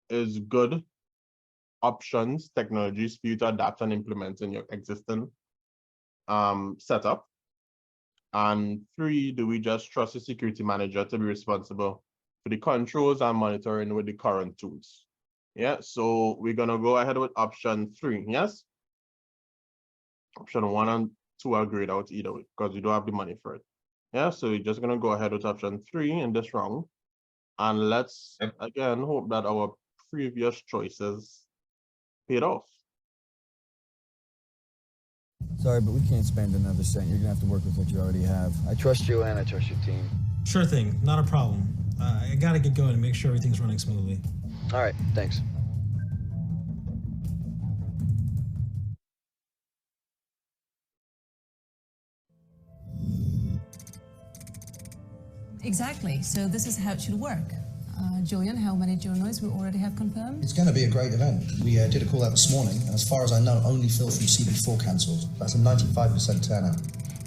is good options, technologies for you to adapt and implement in your existing setup. And 3, do we just trust the security manager to be responsible for the controls and monitoring with the current tools? Yeah, so we're gonna go ahead with option 3, yes? Option 1 and 2 are grayed out either way because you don't have the money for it. Yeah, so we're just gonna go ahead with option 3 in this round. And let's again hope that our previous choices paid off. Sorry, but we can't spend another cent. You're gonna have to work with what you already have. I trust you and I trust your team. Sure thing, not a problem. I gotta get going and make sure everything's running smoothly. All right, thanks. Exactly. So this is how it should work. Julian, how many journalists we already have confirmed? It's going to be a great event. We did a call out this morning, and as far as I know, only Phil from CB4 cancelled. That's a 95% turnout.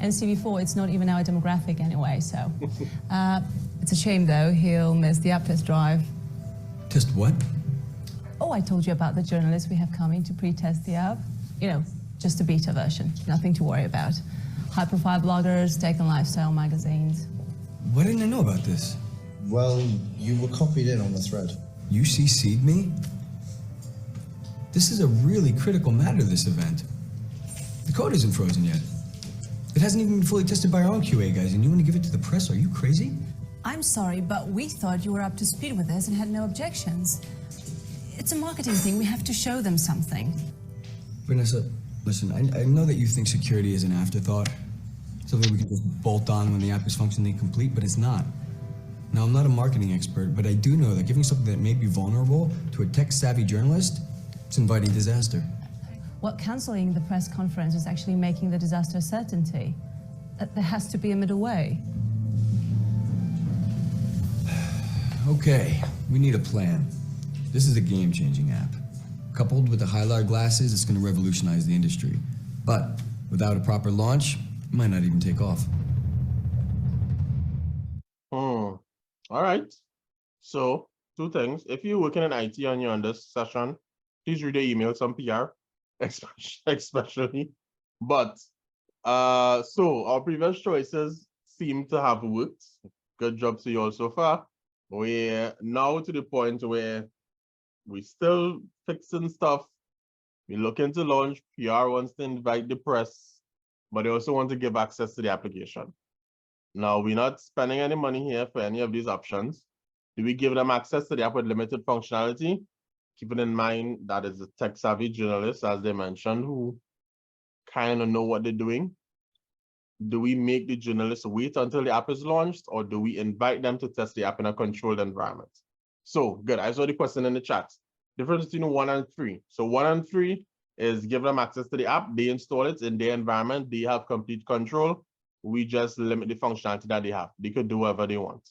And CB4, it's not even our demographic anyway, so. It's a shame, though. He'll miss the app test drive. Test what? Oh, I told you about the journalists we have coming to pre-test the app. You know, just a beta version. Nothing to worry about. High-profile bloggers, tech and lifestyle magazines. Why didn't I know about this? Well, you were copied in on the thread. You CC'd me? This is a really critical matter, this event. The code isn't frozen yet. It hasn't even been fully tested by our own QA guys, and you want to give it to the press? Are you crazy? I'm sorry, but we thought you were up to speed with this and had no objections. It's a marketing thing. We have to show them something. Vanessa, listen, I know that you think security is an afterthought, something we can just bolt on when the app is functionally complete, but it's not. Now, I'm not a marketing expert, but I do know that giving something that may be vulnerable to a tech-savvy journalist is inviting disaster. Well, canceling the press conference is actually making the disaster a certainty. There has to be a middle way. Okay, we need a plan. This is a game-changing app. Coupled with the Hylar glasses, it's going to revolutionize the industry. But without a proper launch, it might not even take off. All right. So 2 things. If you're working in IT and you're on this session, please read the email, some PR, especially. But so our previous choices seem to have worked. Good job to you all so far. We're now to the point where we're still fixing stuff. We're looking to launch. PR wants to invite the press, but they also want to give access to the application. Now, we're not spending any money here for any of these options. Do we give them access to the app with limited functionality? Keeping in mind that is a tech-savvy journalist, as they mentioned, who kind of know what they're doing. Do we make the journalists wait until the app is launched, or do we invite them to test the app in a controlled environment? So good. I saw the question in the chat. Difference between 1 and 3. So 1 and 3 is give them access to the app. They install it in their environment. They have complete control. We just limit the functionality that they have. They could do whatever they want,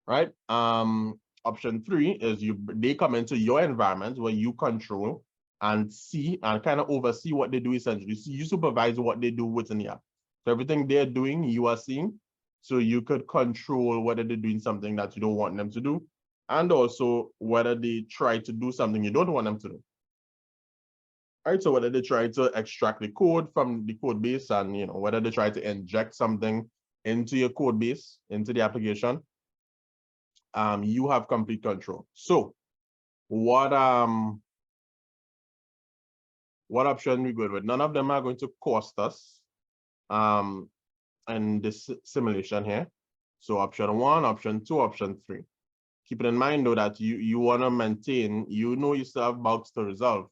right? Option 3 is they come into your environment where you control and see and kind of oversee what they do essentially. So you supervise what they do within the app. So everything they're doing, you are seeing. So you could control whether they're doing something that you don't want them to do, and also whether they try to do something you don't want them to do. All right, so whether they try to extract the code from the code base, and whether they try to inject something into your code base, into the application, you have complete control. So what option we good with? None of them are going to cost us in this simulation here. So option 1, option 2, option 3. Keep it in mind though that you want to maintain, you still have bugs to resolve.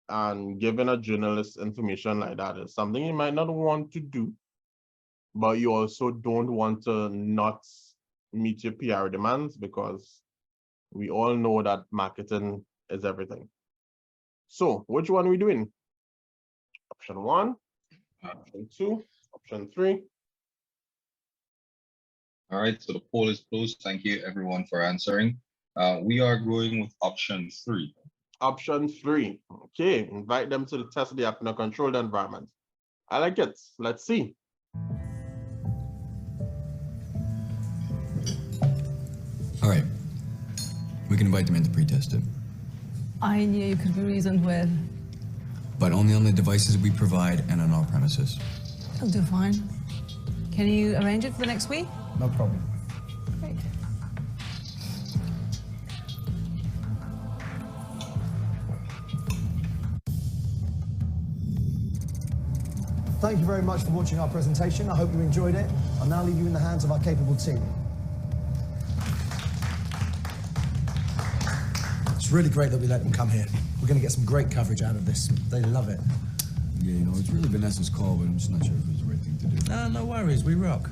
And giving a journalist information like that is something you might not want to do, but you also don't want to not meet your PR demands, because we all know that marketing is everything. So which one are we doing? Option 1, option 2, option 3. All right, so the poll is closed. Thank you everyone for answering. We are going with option 3. Option 3. Okay, invite them to test the app in a controlled environment. I like it. Let's see. All right. We can invite them in to pre-test it. I knew you could be reasoned with. But only on the devices we provide and on our premises. It'll do fine. Can you arrange it for the next week? No problem. Great. Thank you very much for watching our presentation. I hope you enjoyed it. I'll now leave you in the hands of our capable team. It's really great that we let them come here. We're going to get some great coverage out of this. They love it. Yeah, it's really Vanessa's call, but I'm just not sure if it was the right thing to do. No worries. We rock.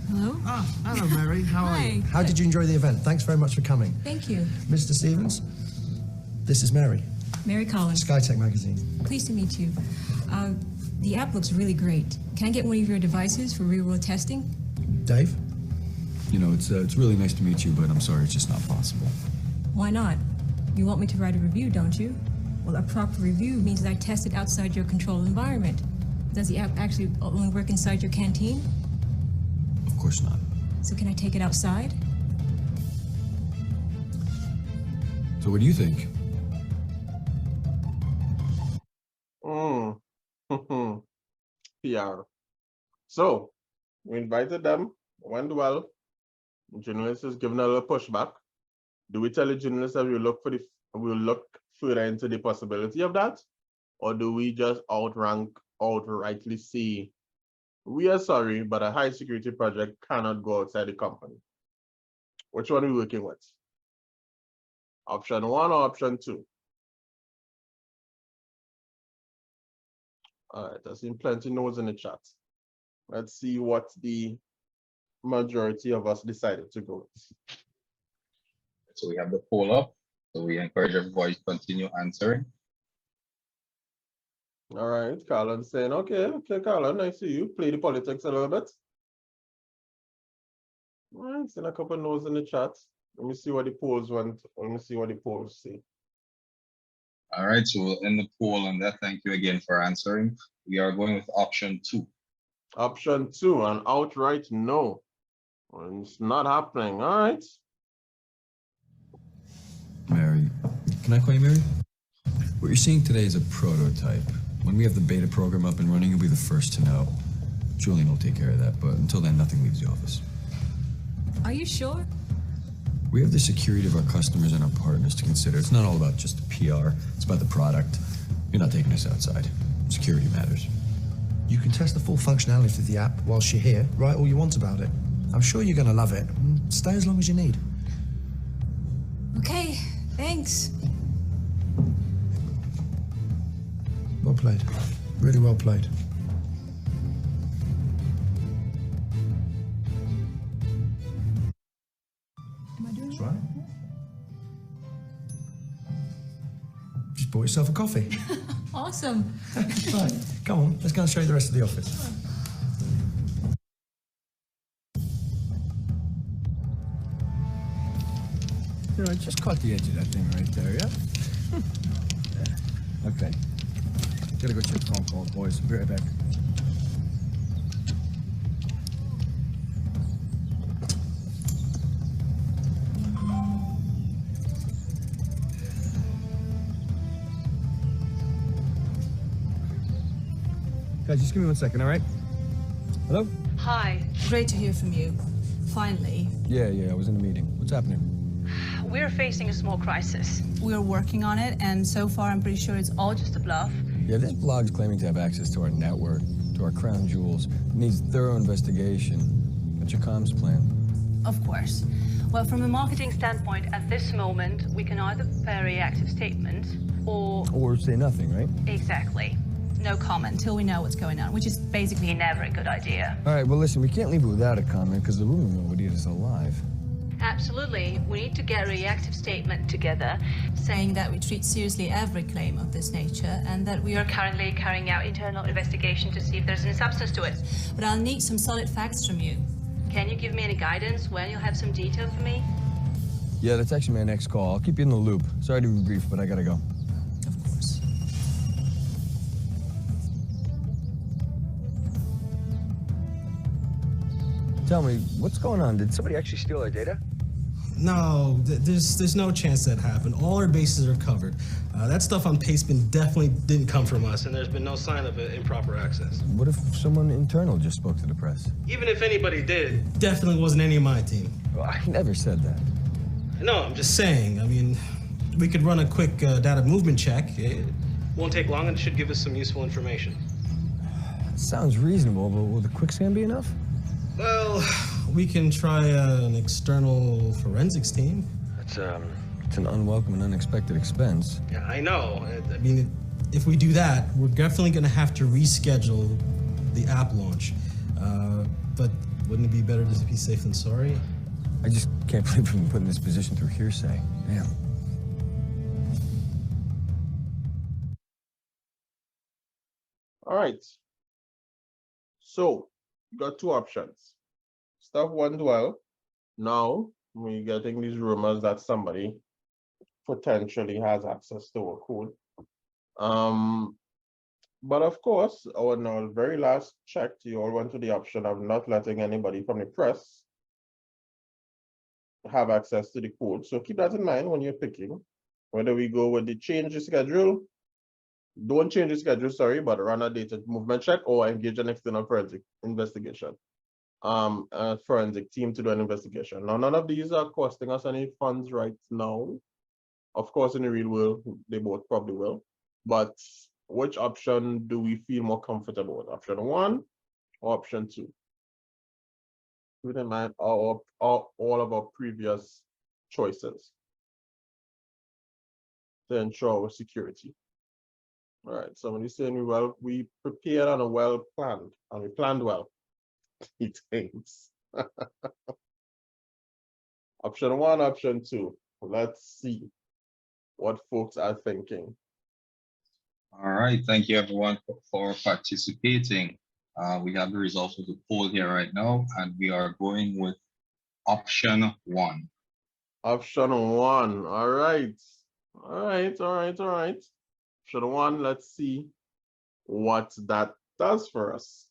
Hello? Ah, hello, Mary. How are you? Hi. How did you enjoy the event? Thanks very much for coming. Thank you. Mr. Stevens, this is Mary, Mary Collins. SkyTech Magazine. Pleased to meet you. The app looks really great. Can I get one of your devices for real-world testing? Dave? It's really nice to meet you, but I'm sorry, it's just not possible. Why not? You want me to write a review, don't you? Well, a proper review means that I test it outside your controlled environment. Does the app actually only work inside your canteen? Of course not. So can I take it outside? So what do you think? PR. So we invited them, went well. The journalist is giving a little pushback. Do we tell the journalist that we'll look further into the possibility of that? Or do we just outrightly say, we are sorry, but a high security project cannot go outside the company? Which one are we working with? Option 1 or option 2? All right, I've seen plenty no's in the chat. Let's see what the majority of us decided to go with. So we have the poll up. So we encourage everybody to continue answering. All right, Carlin saying, okay, Carlin, I see you. Play the politics a little bit. All right, seen a couple of no's in the chat. Let me see what the polls went. Let me see what the polls say. All right, so we'll end the poll on that. Thank you again for answering. We are going with option 2. Option 2, an outright no. It's not happening. All right. Mary, can I call you Mary? What you're seeing today is a prototype. When we have the beta program up and running, you'll be the first to know. Julian will take care of that, but until then, nothing leaves the office. Are you sure? We have the security of our customers and our partners to consider. It's not all about just the PR. It's about the product. You're not taking us outside. Security matters. You can test the full functionality of the app whilst you're here. Write all you want about it. I'm sure you're going to love it. Stay as long as you need. Okay, thanks. Well played. Really well played. Am I doing That's right. bought yourself a coffee. Awesome. Right, come on, let's go and show you the rest of the office. You know, I just caught the edge of that thing right there, yeah? Yeah. Okay. Gotta go check the phone calls, boys. Be right back. Guys, just give me 1 second, all right? Hello? Hi. Great to hear from you. Finally. Yeah, I was in a meeting. What's happening? We're facing a small crisis. We're working on it, and so far I'm pretty sure it's all just a bluff. Yeah, this blog's claiming to have access to our network, to our crown jewels. It needs thorough investigation. What's your comms plan? Of course. Well, from a marketing standpoint, at this moment, we can either prepare a reactive statement or... Or say nothing, right? Exactly. No comment until we know what's going on, which is basically never a good idea. All right, well, listen, we can't leave it without a comment because the rumor mill would eat us alive. Absolutely. We need to get a reactive statement together saying that we treat seriously every claim of this nature and that we are currently carrying out internal investigation to see if there's any substance to it. But I'll need some solid facts from you. Can you give me any guidance when you'll have some detail for me? Yeah, that's actually my next call. I'll keep you in the loop. Sorry to be brief, but I gotta go. Of course. Tell me, what's going on? Did somebody actually steal our data? No, there's no chance that happened. All our bases are covered. That stuff on Pastebin definitely didn't come from us, and there's been no sign of improper access. What if someone internal just spoke to the press? Even if anybody did, it definitely wasn't any of my team. Well, I never said that. No, I'm just saying. I mean, we could run a quick data movement check. It won't take long and it should give us some useful information. Sounds reasonable, but will the quick scan be enough? Well, we can try an external forensics team. It's an unwelcome and unexpected expense. Yeah, I know. I mean, if we do that, we're definitely going to have to reschedule the app launch. But wouldn't it be better to be safe than sorry? I just can't believe we've been put in this position through hearsay. Damn. All right. So, you got two options. Stuff went well. Now, we're getting these rumors that somebody potentially has access to our code. But of course, our very last check, you all went to the option of not letting anybody from the press have access to the code. So keep that in mind when you're picking whether we go with the change the schedule, don't change the schedule, sorry, but run a data movement check or engage an external forensic investigation. A forensic team to do an investigation. Now, none of these are costing us any funds right now. Of course, in the real world, they both probably will. But which option do we feel more comfortable with? Option 1 or option 2? Keep in mind all of our previous choices to ensure our security. All right, somebody's saying we prepared and well planned, and we planned well. He thinks. Option 1, option 2. Let's see what folks are thinking. All right, thank you everyone for participating. We have the results of the poll here right now, and we are going with option 1. Option 1, all right. All right. Option 1, let's see what that does for us.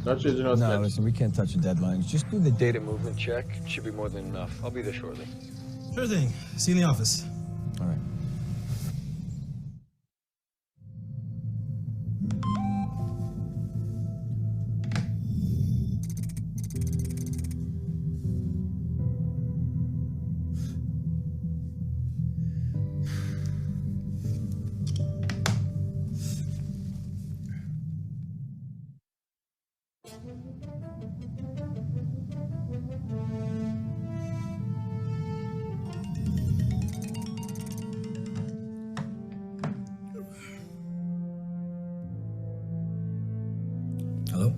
Not changing our schedule. Listen, we can't touch the deadlines. Just do the data movement check. It should be more than enough. I'll be there shortly. Sure thing. See you in the office. All right. Hello?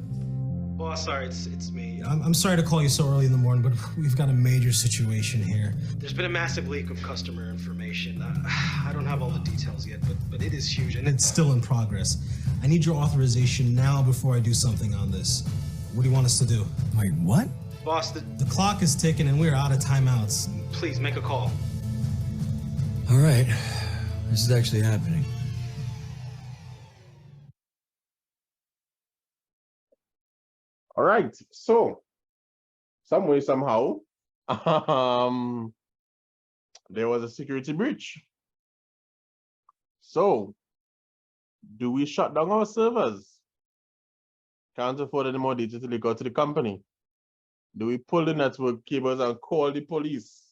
Boss, sorry, it's me. I'm sorry to call you so early in the morning, but we've got a major situation here. There's been a massive leak of customer information. I don't have all the details yet, but it is huge, and it's still in progress. I need your authorization now before I do something on this. What do you want us to do? Wait, what? Boss, the clock is ticking, and we're out of timeouts. Please, make a call. All right. This is actually happening. All right, so some way, somehow, there was a security breach. So, do we shut down our servers? Can't afford any more data to leak out to the company. Do we pull the network cables and call the police?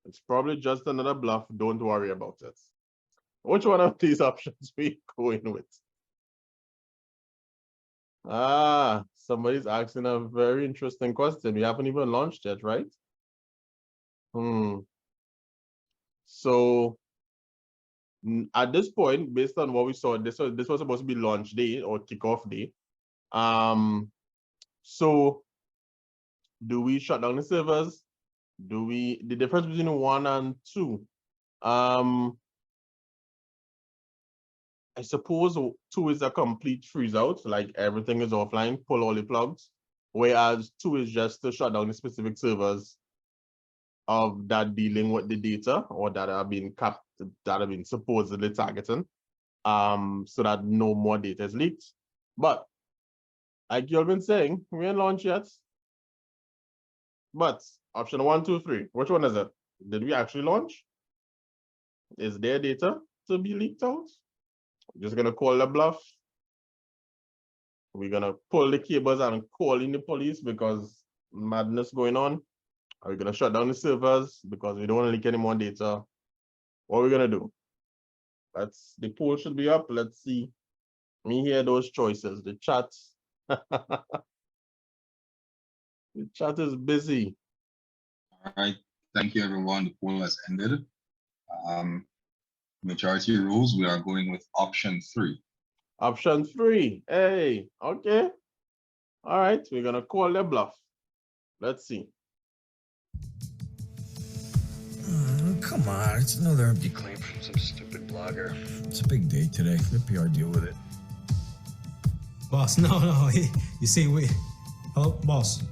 It's probably just another bluff. Don't worry about it. Which one of these options we going with? Somebody's asking a very interesting question. We haven't even launched yet, right? So at this point, based on what we saw, this was supposed to be launch day or kickoff day. So do we shut down the servers? The difference between 1 and 2? I suppose 2 is a complete freeze out, like everything is offline, pull all the plugs, whereas 2 is just to shut down the specific servers of that dealing with the data or that have been supposedly targeting, so that no more data is leaked. But like you've been saying, we ain't launched yet. But option 1, 2, 3, which one is it? Did we actually launch? Is there data to be leaked out? We're just gonna call the bluff. We're gonna pull the cables and call in the police because madness going on. Are we gonna shut down the servers because we don't want to leak any more data? What are we gonna do? The poll should be up. Let's see. Me hear those choices. The chat. The chat is busy. All right. Thank you, everyone. The poll has ended. Majority rules, we are going with option 3. Option 3. Hey, okay. All right, we're gonna call the bluff. Let's see. Come on, it's another empty claim from some stupid blogger. It's a big day today. Let PR deal with it. Boss, no. You see, hello, boss.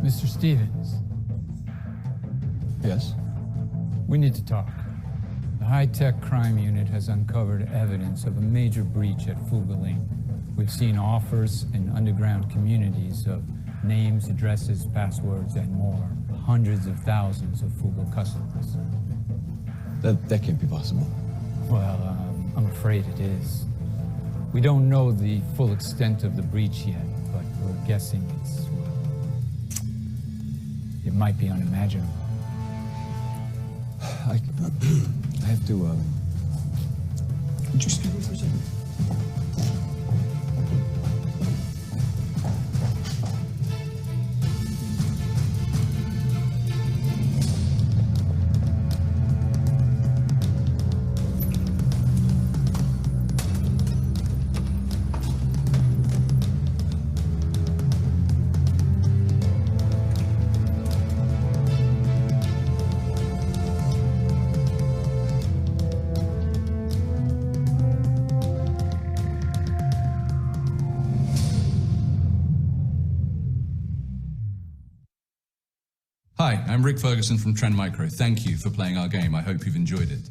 Mr. Stevens. Yes? We need to talk. The high-tech crime unit has uncovered evidence of a major breach at Fugaling. We've seen offers in underground communities of names, addresses, passwords, and more. Hundreds of thousands of Fugal customers. That can't be possible. Well, I'm afraid it is. We don't know the full extent of the breach yet, but we're guessing it might be unimaginable. I have to, would you speak with me for a second? Hi, I'm Rick Ferguson from Trend Micro. Thank you for playing our game. I hope you've enjoyed it.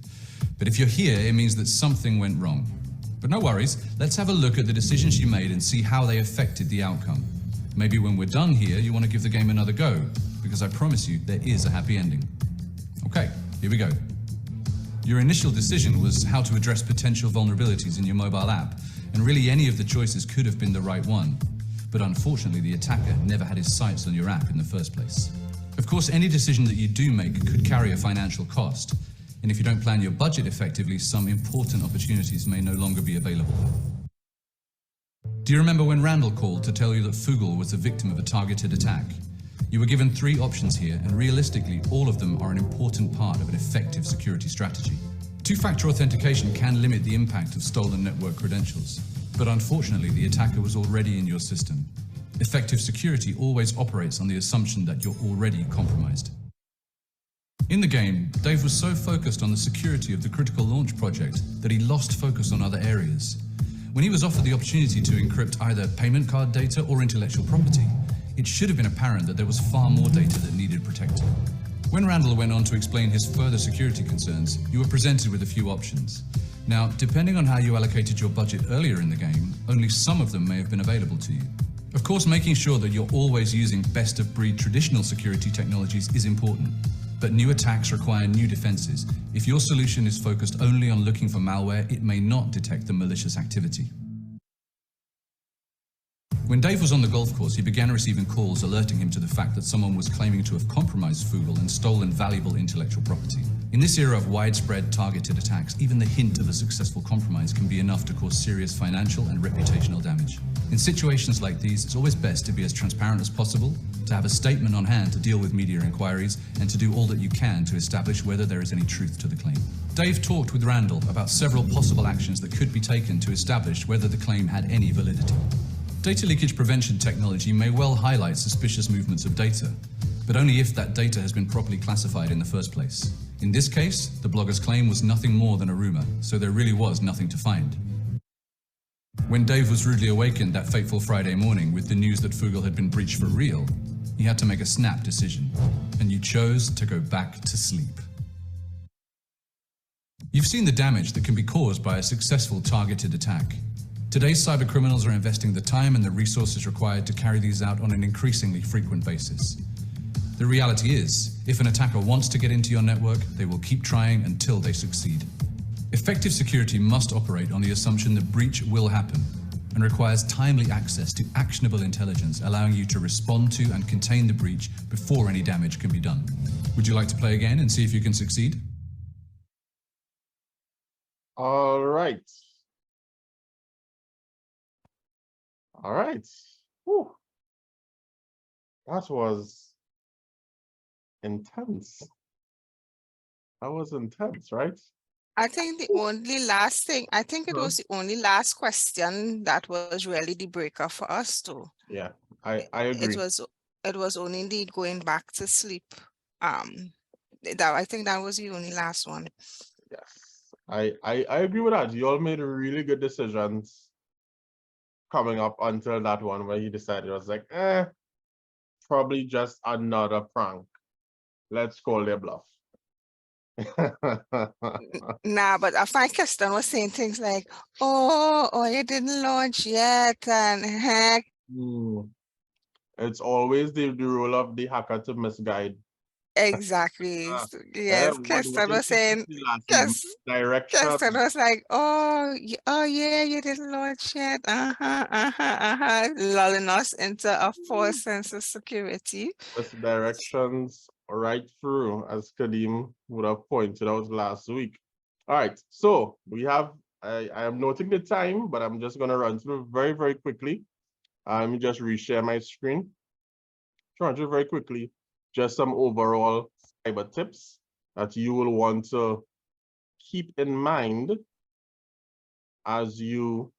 But if you're here, it means that something went wrong. But no worries, let's have a look at the decisions you made and see how they affected the outcome. Maybe when we're done here, you want to give the game another go, because I promise you there is a happy ending. Okay, here we go. Your initial decision was how to address potential vulnerabilities in your mobile app, and really any of the choices could have been the right one. But unfortunately, the attacker never had his sights on your app in the first place. Of course, any decision that you do make could carry a financial cost, and if you don't plan your budget effectively, some important opportunities may no longer be available. Do you remember when Randall called to tell you that Fugal was the victim of a targeted attack? You were given 3 options here, and realistically, all of them are an important part of an effective security strategy. Two-factor authentication can limit the impact of stolen network credentials, but unfortunately, the attacker was already in your system. Effective security always operates on the assumption that you're already compromised. In the game, Dave was so focused on the security of the critical launch project that he lost focus on other areas. When he was offered the opportunity to encrypt either payment card data or intellectual property, it should have been apparent that there was far more data that needed protecting. When Randall went on to explain his further security concerns, you were presented with a few options. Now, depending on how you allocated your budget earlier in the game, only some of them may have been available to you. Of course, making sure that you're always using best-of-breed traditional security technologies is important, but new attacks require new defenses. If your solution is focused only on looking for malware, it may not detect the malicious activity. When Dave was on the golf course, he began receiving calls alerting him to the fact that someone was claiming to have compromised Fugl and stolen valuable intellectual property. In this era of widespread targeted attacks, even the hint of a successful compromise can be enough to cause serious financial and reputational damage. In situations like these, it's always best to be as transparent as possible, to have a statement on hand to deal with media inquiries, and to do all that you can to establish whether there is any truth to the claim. Dave talked with Randall about several possible actions that could be taken to establish whether the claim had any validity. Data leakage prevention technology may well highlight suspicious movements of data, but only if that data has been properly classified in the first place. In this case, the blogger's claim was nothing more than a rumor, so there really was nothing to find. When Dave was rudely awakened that fateful Friday morning with the news that Fugl had been breached for real, he had to make a snap decision, and you chose to go back to sleep. You've seen the damage that can be caused by a successful targeted attack. Today's cybercriminals are investing the time and the resources required to carry these out on an increasingly frequent basis. The reality is, if an attacker wants to get into your network, they will keep trying until they succeed. Effective security must operate on the assumption that breach will happen and requires timely access to actionable intelligence, allowing you to respond to and contain the breach before any damage can be done. Would you like to play again and see if you can succeed? All right. All right. Whew. That was intense. That was intense, right? I think the only last thing, I think it was the only last question that was really the breaker for us too. Yeah, I agree. It was only indeed going back to sleep. I think that was the only last one. Yes, I agree with that. You all made really good decisions coming up until that one where he decided it was like, probably just another prank. Let's call their bluff. Nah, but I find Keston was saying things like, oh, you didn't launch yet, and heck. It's always the role of the hacker to misguide. Exactly. Yes, Keston was saying, Keston was like, oh yeah, you didn't launch yet. Lulling us into a false sense of security. Misdirections right through, as Kadim would have pointed out last week. All right, so we have, I am noting the time, but I'm just gonna run through very, very quickly. Let me just reshare my screen. Run through very quickly, just some overall cyber tips that you will want to keep in mind as you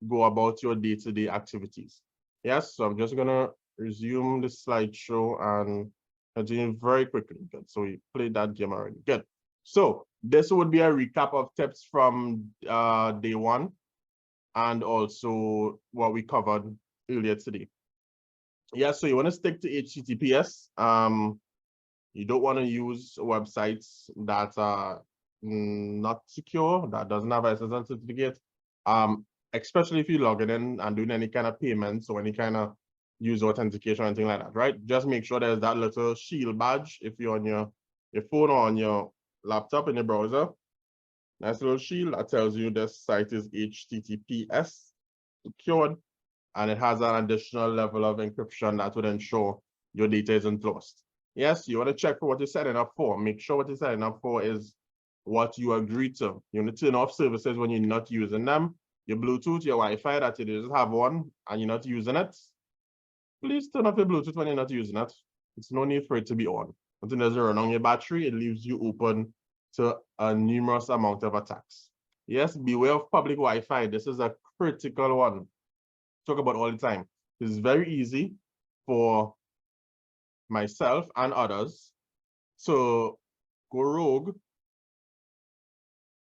go about your day-to-day activities. Yes, so I'm just gonna resume the slideshow and continue very quickly. Good. So we played that game already. Good. So this would be a recap of tips from day one and also what we covered earlier today. Yeah, so you want to stick to HTTPS. You don't want to use websites that are not secure, that doesn't have SSL certificate, especially if you're logging in and doing any kind of payments or any kind of user authentication or anything like that, right? Just make sure there's that little shield badge if you're on your phone or on your laptop in your browser. Nice little shield that tells you this site is HTTPS secured, and it has an additional level of encryption that would ensure your data isn't lost. Yes, you want to check for what you're setting up for. Make sure what you're setting up for is what you agree to. You want to turn off services when you're not using them. Your Bluetooth, your Wi-Fi that you just have one and you're not using it. please turn off your Bluetooth when you're not using it. It's no need for it to be on. Until there's a run on your battery, it leaves you open to a numerous amount of attacks. Yes, beware of public Wi-Fi. This is a critical one. Talk about all the time. It's very easy for myself and others to go rogue.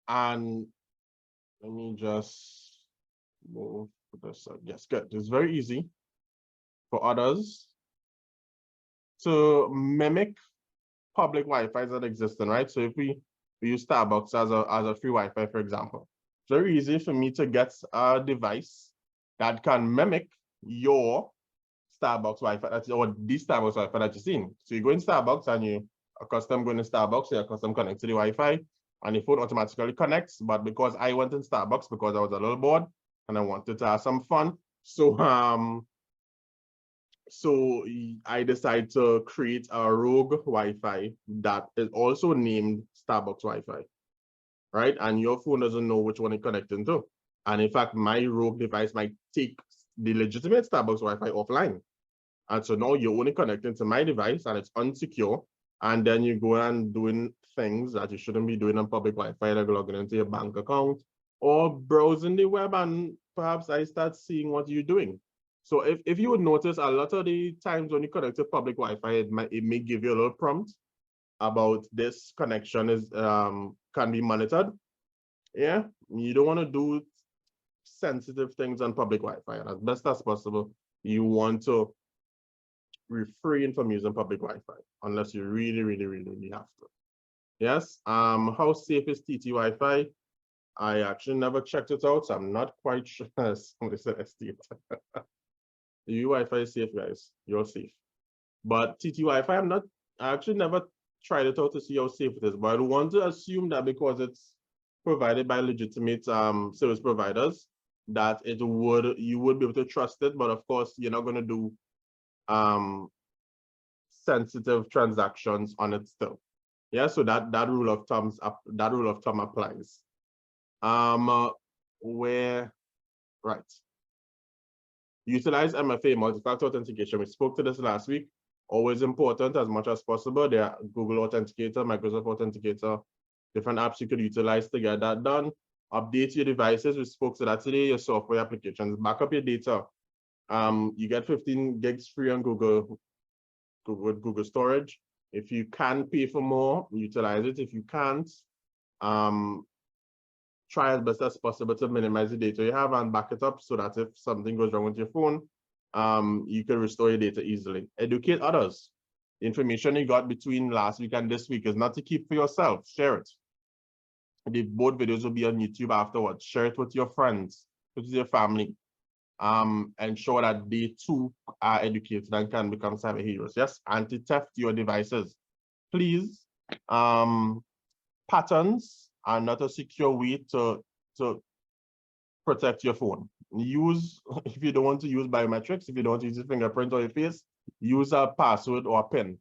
And let me just move this. Yes, good. It's very easy for others to mimic public Wi-Fi that exist, right? So if we use Starbucks as a free Wi-Fi, for example, it's very easy for me to get a device that can mimic your Starbucks Wi-Fi, or the Starbucks Wi-Fi that you're seeing. So you go in Starbucks and you accustomed going to Starbucks, you're accustomed connect to the Wi-Fi, and the phone automatically connects. But because I went in Starbucks because I was a little bored and I wanted to have some fun, so I decided to create a rogue Wi-Fi that is also named Starbucks Wi-Fi, right? And your phone doesn't know which one it's connecting to. And in fact, my rogue device might take the legitimate Starbucks Wi-Fi offline. And so now you're only connecting to my device and it's unsecure. And then you go and doing things that you shouldn't be doing on public Wi-Fi, like logging into your bank account or browsing the web, and perhaps I start seeing what you're doing. So if you would notice, a lot of the times when you connect to public Wi-Fi, it may give you a little prompt about this connection is can be monitored. Yeah, you don't want to do sensitive things on public Wi-Fi, and as best as possible, you want to refrain from using public Wi-Fi unless you really have to. Yes. How safe is TT Wi-Fi? I actually never checked it out, so I'm not quite sure. Somebody said ST. Your Wi-Fi is safe, guys. You're safe. But TT Wi-Fi, I actually never tried it out to see how safe it is, but I want to assume that because it's provided by legitimate service providers, that you would be able to trust it. But of course, you're not going to do sensitive transactions on it still. Yeah, so that rule of thumb applies. Right. Utilize MFA, multi-factor authentication. We spoke to this last week. Always important as much as possible. There are Google Authenticator, Microsoft Authenticator, different apps you could utilize to get that done. Update your devices. We spoke to that today. Your software applications. Back up your data. You get 15 gigs free on Google storage. If you can pay for more, utilize it. If you can't, try as best as possible to minimize the data you have and back it up so that if something goes wrong with your phone, you can restore your data easily. Educate others. The information you got between last week and this week is not to keep for yourself. Share it. Both videos will be on YouTube afterwards. Share it with your friends, with your family. Ensure that they too are educated and can become cyber heroes. Yes, anti-theft your devices. Please, patterns are not a secure way to protect your phone. Use, if you don't want to use biometrics, if you don't want to use your fingerprint or your face, use a password or a PIN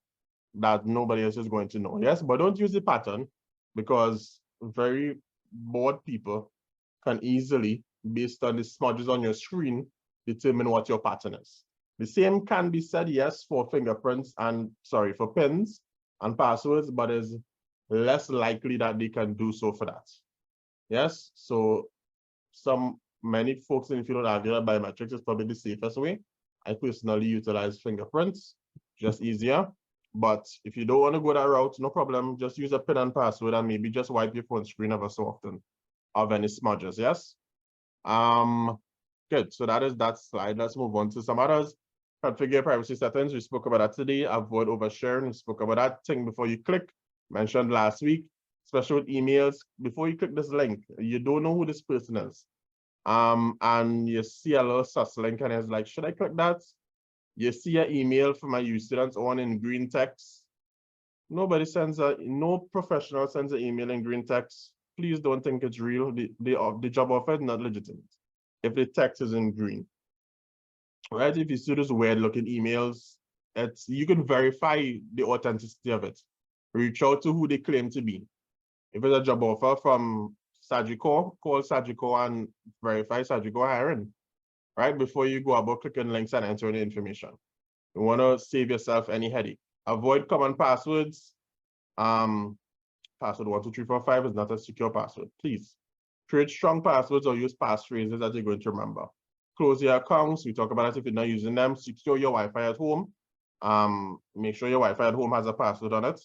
that nobody else is going to know. Yes, but don't use the pattern, because very bored people can easily, based on the smudges on your screen, determine what your pattern is. The same can be said, yes, for fingerprints and, for PINs and passwords, but is less likely that they can do so for that. Yes, so many folks in the field argue that biometrics is probably the safest way. I personally utilize fingerprints, just easier. But if you don't want to go that route, no problem. Just use a PIN and password and maybe just wipe your phone screen ever so often of any smudges. Yes. Good. So that is that slide. Let's move on to some others. Configure privacy settings. We spoke about that today. Avoid oversharing. We spoke about that thing before you click. Mentioned last week, especially with emails. Before you click this link, you don't know who this person is. And you see a little sus link and it's like, should I click that? You see an email from a students on in green text. No professional sends an email in green text. Please don't think it's real. The job offer is not legitimate if the text is in green. Right? If you see those weird looking emails, you can verify the authenticity of it. Reach out to who they claim to be. If it's a job offer from Sagicor, call Sagicor and verify Sagicor hiring, right? Before you go about clicking links and entering the information. You want to save yourself any headache. Avoid common passwords. Password 12345 is not a secure password. Please create strong passwords or use passphrases that you're going to remember. Close your accounts. We talk about it if you're not using them. Secure your Wi-Fi at home. Make sure your Wi-Fi at home has a password on it,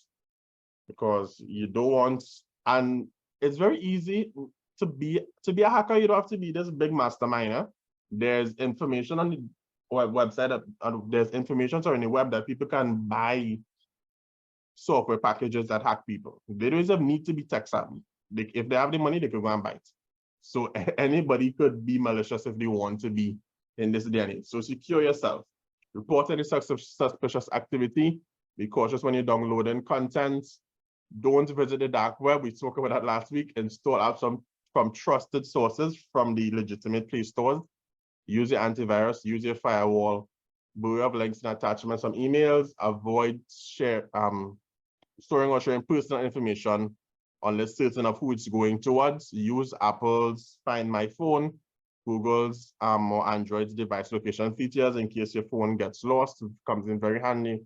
because you don't want, and it's very easy to be a hacker. You don't have to be this big mastermind. Huh? There's information on the website, there's information on the web that people can buy software packages that hack people. They don't even need to be tech savvy. If they have the money, they can go and buy it. So anybody could be malicious if they want to be in this day and age. So secure yourself. Report any suspicious activity. Be cautious when you're downloading content. Don't visit the dark web. We talked about that last week. Install apps from trusted sources from the legitimate Play stores. Use your antivirus. Use your firewall. Beware of links and attachments on emails. Avoid storing or sharing personal information unless certain of who it's going towards. Use Apple's Find My Phone, Google's or Android's device location features in case your phone gets lost. It comes in very handy.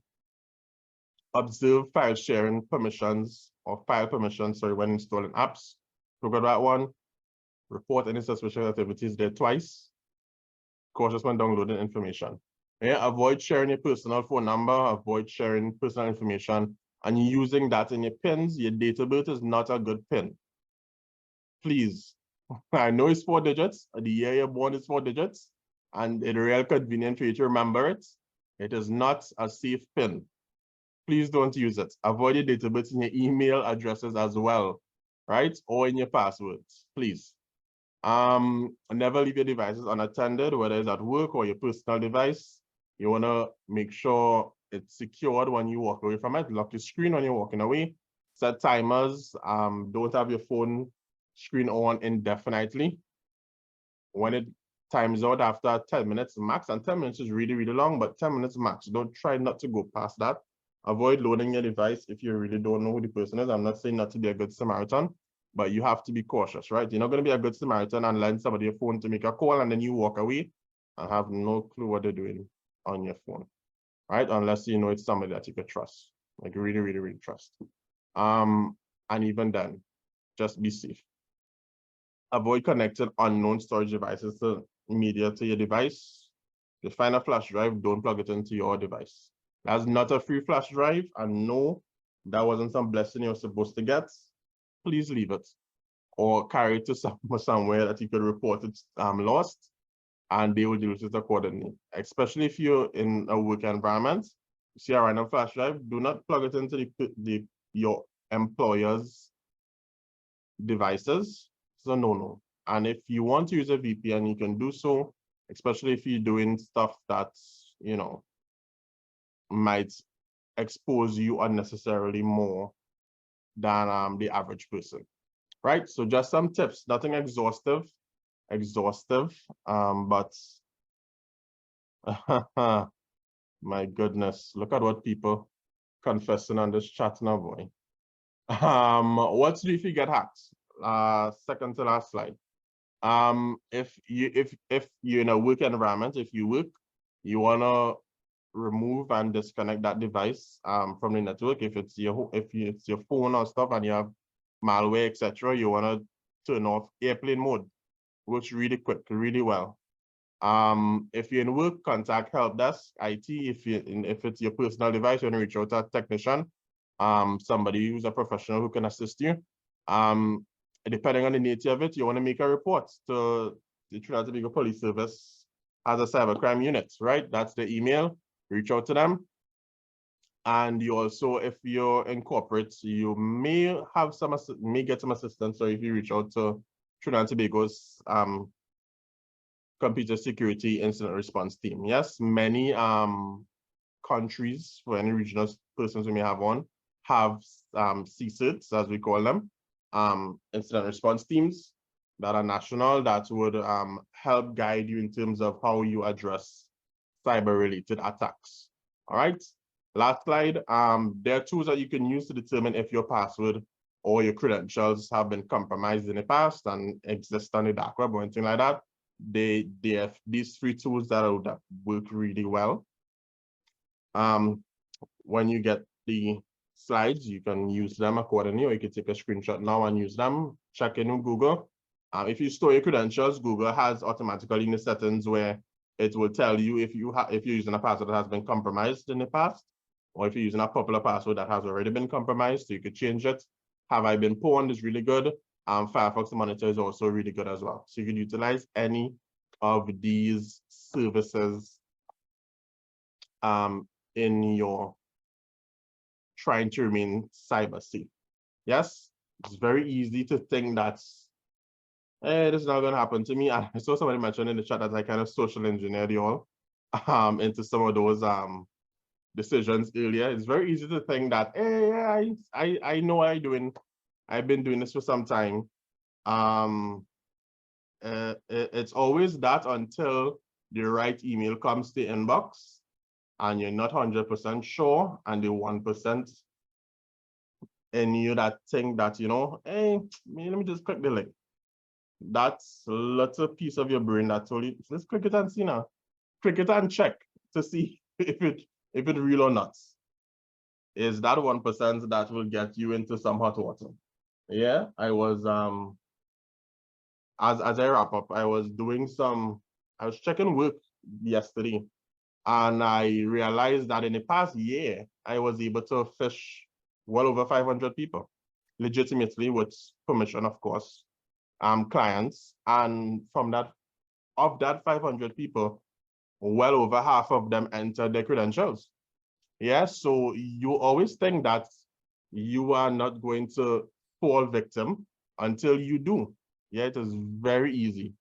Observe file sharing permissions or file permissions, when installing apps. Forgot that one. Report any suspicious activities there twice. Cautious when downloading information. Yeah, avoid sharing your personal phone number, avoid sharing personal information, and using that in your pins. Your date of birth is not a good pin. Please. I know it's 4 digits. The year you're born is 4 digits, and it's real convenient for you to remember it. It is not a safe pin. Please don't use it. Avoid your date of birth in your email addresses as well, right? Or in your passwords, please. Never leave your devices unattended, whether it's at work or your personal device. You want to make sure it's secured when you walk away from it. Lock your screen when you're walking away. Set timers. Don't have your phone screen on indefinitely. When it times out after 10 minutes max, and 10 minutes is really, really long, but 10 minutes max. Don't try not to go past that. Avoid loading your device if you really don't know who the person is. I'm not saying not to be a good Samaritan, but you have to be cautious, right? You're not going to be a good Samaritan and lend somebody your phone to make a call and then you walk away and have no clue what they're doing on your phone, right? Unless you know it's somebody that you could trust, like really, really, really trust. And even then, just be safe. Avoid connecting unknown storage devices to media to your device. If you find a flash drive, don't plug it into your device. That's not a free flash drive, and no, that wasn't some blessing you're supposed to get. Please leave it, or carry it to somewhere that you could report it lost, and they will deal with it accordingly. Especially if you're in a work environment, you see a random flash drive, do not plug it into your employer's devices. It's a no-no. And if you want to use a VPN, you can do so, especially if you're doing stuff that, you know, might expose you unnecessarily more than the average person, right? So just some tips, nothing exhaustive, but my goodness, look at what people confessing on this chat now, boy. What to do if you get hacked? Second to last slide. If you're in a work environment, if you work, you wanna remove and disconnect that device from the network. If it's your phone or stuff and you have malware, etc., you wanna turn off airplane mode. Works really quick, really well. If you're in work, contact help desk, IT. If it's your personal device, you want to reach out to a technician, somebody who's a professional who can assist you. Depending on the nature of it, you want to make a report to the Trinidad and Tobago Police Service as a cybercrime unit, right? That's the email. Reach out to them. And you also, if you're in corporate, you may get some assistance. So if you reach out to Trinidad and Tobago's computer security incident response team. Yes, many countries, for any regional persons we may have on, have CSIRTs, as we call them, incident response teams that are national, that would help guide you in terms of how you address cyber-related attacks. All right, last slide. There are tools that you can use to determine if your password or your credentials have been compromised in the past and exist on the dark web or anything like that. They have these 3 tools that work really well. When you get the slides, you can use them accordingly, or you can take a screenshot now and use them. Check in with Google. If you store your credentials, Google has automatically in the settings where it will tell you if you're using a password that has been compromised in the past, or if you're using a popular password that has already been compromised, so you could change it. Have I been pwned is really good. Firefox Monitor is also really good as well. So you can utilize any of these services in your trying to remain cyber safe. Yes, it's very easy to think that, hey, this is not going to happen to me. I saw somebody mention in the chat that I kind of social engineered you all into some of those decisions earlier. It's very easy to think that, hey, I know what I'm doing. I've been doing this for some time. It's always that until the right email comes to the inbox and you're not 100% sure, and the 1% in you that think that, you know, hey, let me just click the link. That's a little piece of your brain that told you, let's click it and see now. Click it and check to see if it's real or not. Is that 1% that will get you into some hot water? Yeah, I was as I wrap up, I was checking work yesterday, and I realized that in the past year, I was able to fish well over 500 people, legitimately with permission, of course, clients. And of that 500 people, well over half of them entered their credentials. Yeah, so you always think that you are not going to fall victim until you do. Yeah, it is very easy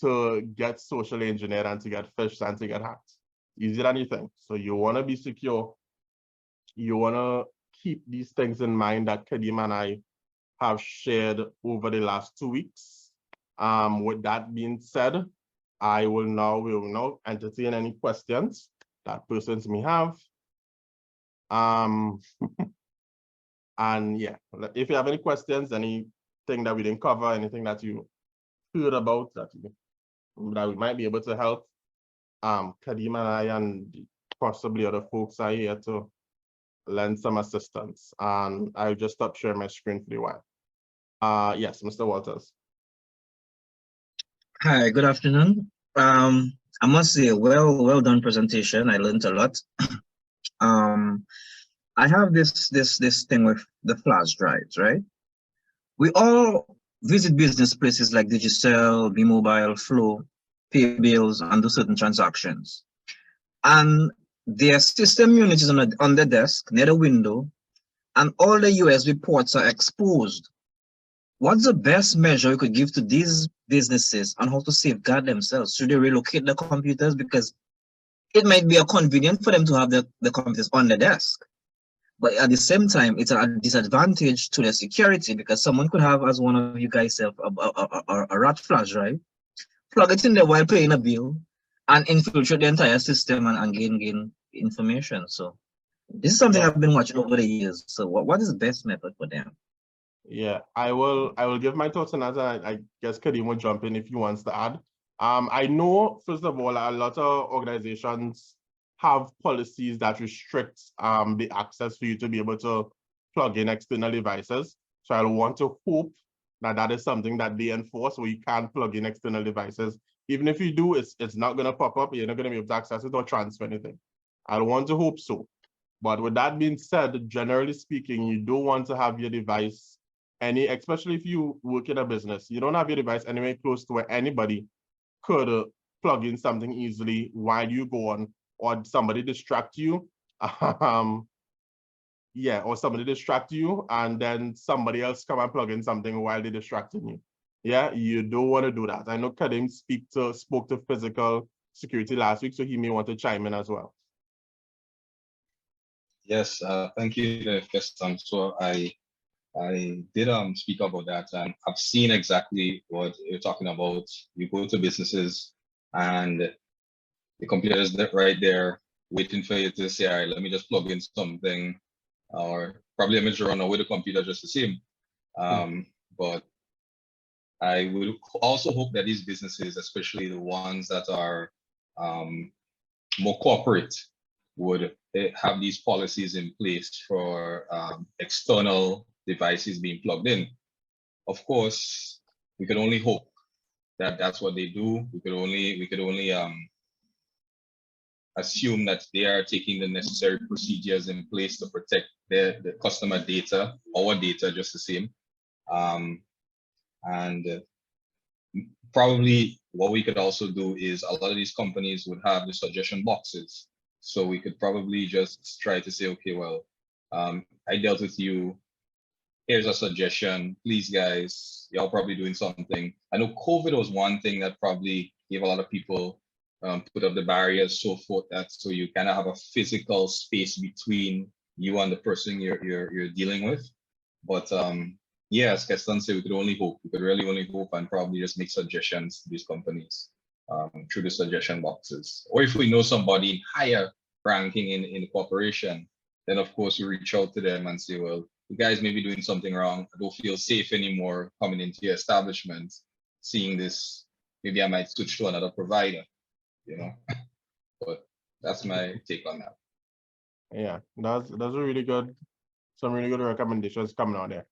to get socially engineered and to get phished and to get hacked. Easier than you think. So you want to be secure. You want to keep these things in mind that Kadim and I have shared over the last 2 weeks. With that being said, we will now entertain any questions that persons may have. And yeah, if you have any questions, anything that we didn't cover, anything that you heard about that we might be able to help, Kadim and I and possibly other folks are here to lend some assistance. And I'll just stop sharing my screen for a while. Yes, Mr. Walters. Hi, good afternoon. I must say, well done presentation. I learned a lot. I have this thing with the flash drives, right? We all visit business places like Digicel, B-Mobile, Flow, pay bills, and do certain transactions. And their system unit is on the desk, near the window, and all the USB ports are exposed. What's the best measure you could give to these businesses on how to safeguard themselves? Should they relocate the computers? Because it might be convenient for them to have the computers on the desk. But at the same time, it's a disadvantage to their security, because someone could have, as one of you guys said, a rat flash drive, plug it in there while paying a bill, and infiltrate the entire system and gain information. So this is something I've been watching over the years. So what is the best method for them? Yeah, I will give my thoughts on that. I guess Kadim will jump in if he wants to add. I know, first of all, a lot of organizations have policies that restrict the access for you to be able to plug in external devices. So I'll want to hope that is something that they enforce, where you can't plug in external devices. Even if you do, it's not going to pop up. You're not going to be able to access it or transfer anything. I want to hope so. But with that being said, generally speaking, you don't want to have your device especially if you work in a business, you don't have your device anywhere close to where anybody could plug in something easily while you go on, or somebody distract you. Yeah, or somebody distract you and then somebody else come and plug in something while they're distracting you. Yeah, you don't want to do that. I know Kadim spoke to physical security last week, so he may want to chime in as well. Yes, thank you, Keston. So I did speak about that, and I've seen exactly what you're talking about. You go to businesses and the computer is right there waiting for you to say, all right, let me just plug in something, or probably a major run away the computer just the same. But I would also hope that these businesses, especially the ones that are more corporate would have these policies in place for external devices being plugged in. Of course, we can only hope that that's what they do. We could only assume that they are taking the necessary procedures in place to protect the customer data, our data just the same. And probably what we could also do is a lot of these companies would have the suggestion boxes. So we could probably just try to say, okay, well, I dealt with you. Here's a suggestion. Please, guys, y'all probably doing something. I know COVID was one thing that probably gave a lot of people put up the barriers, so forth, that so you kind of have a physical space between you and the person you're dealing with. But yeah, as Keston said, we could only hope. We could really only hope and probably just make suggestions to these companies through the suggestion boxes. Or if we know somebody in higher ranking in the corporation, then of course we reach out to them and say, well, you guys may be doing something wrong. I don't feel safe anymore coming into your establishment, seeing this. Maybe I might switch to another provider, you know. But that's my take on that. Yeah, that's a really good, some really good recommendations coming out there.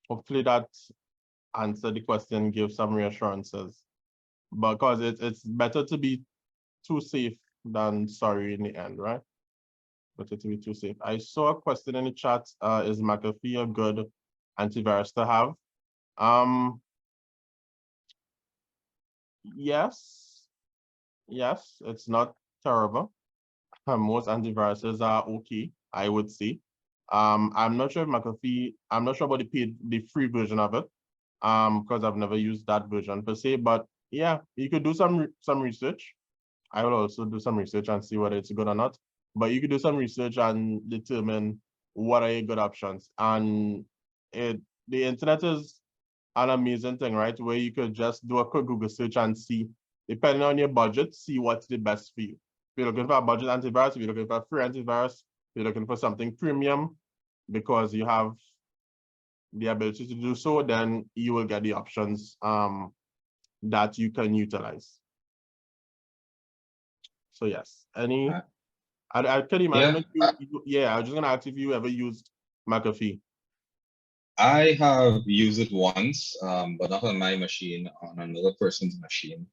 Hopefully that answered the question, give some reassurances, because it's better to be too safe than sorry in the end, right? Better to be too safe. I saw a question in the chat. Is McAfee a good antivirus to have? Yes, it's not terrible. Most antiviruses are okay, I would say. I'm not sure if McAfee, I'm not sure about the free version of it, because I've never used that version per se, but yeah, you could do some research. I will also do some research and see whether it's good or not, but you could do some research and determine what are your good options. And the internet is an amazing thing, right? Where you could just do a quick Google search and see, depending on your budget, see what's the best for you. If you're looking for a budget antivirus, if you're looking for a free antivirus, if you're looking for something premium because you have the ability to do so, then you will get the options that you can utilize. So yes, any, I can imagine. Yeah, I was just gonna ask if you ever used McAfee. I have used it once, but not on my machine, on another person's machine.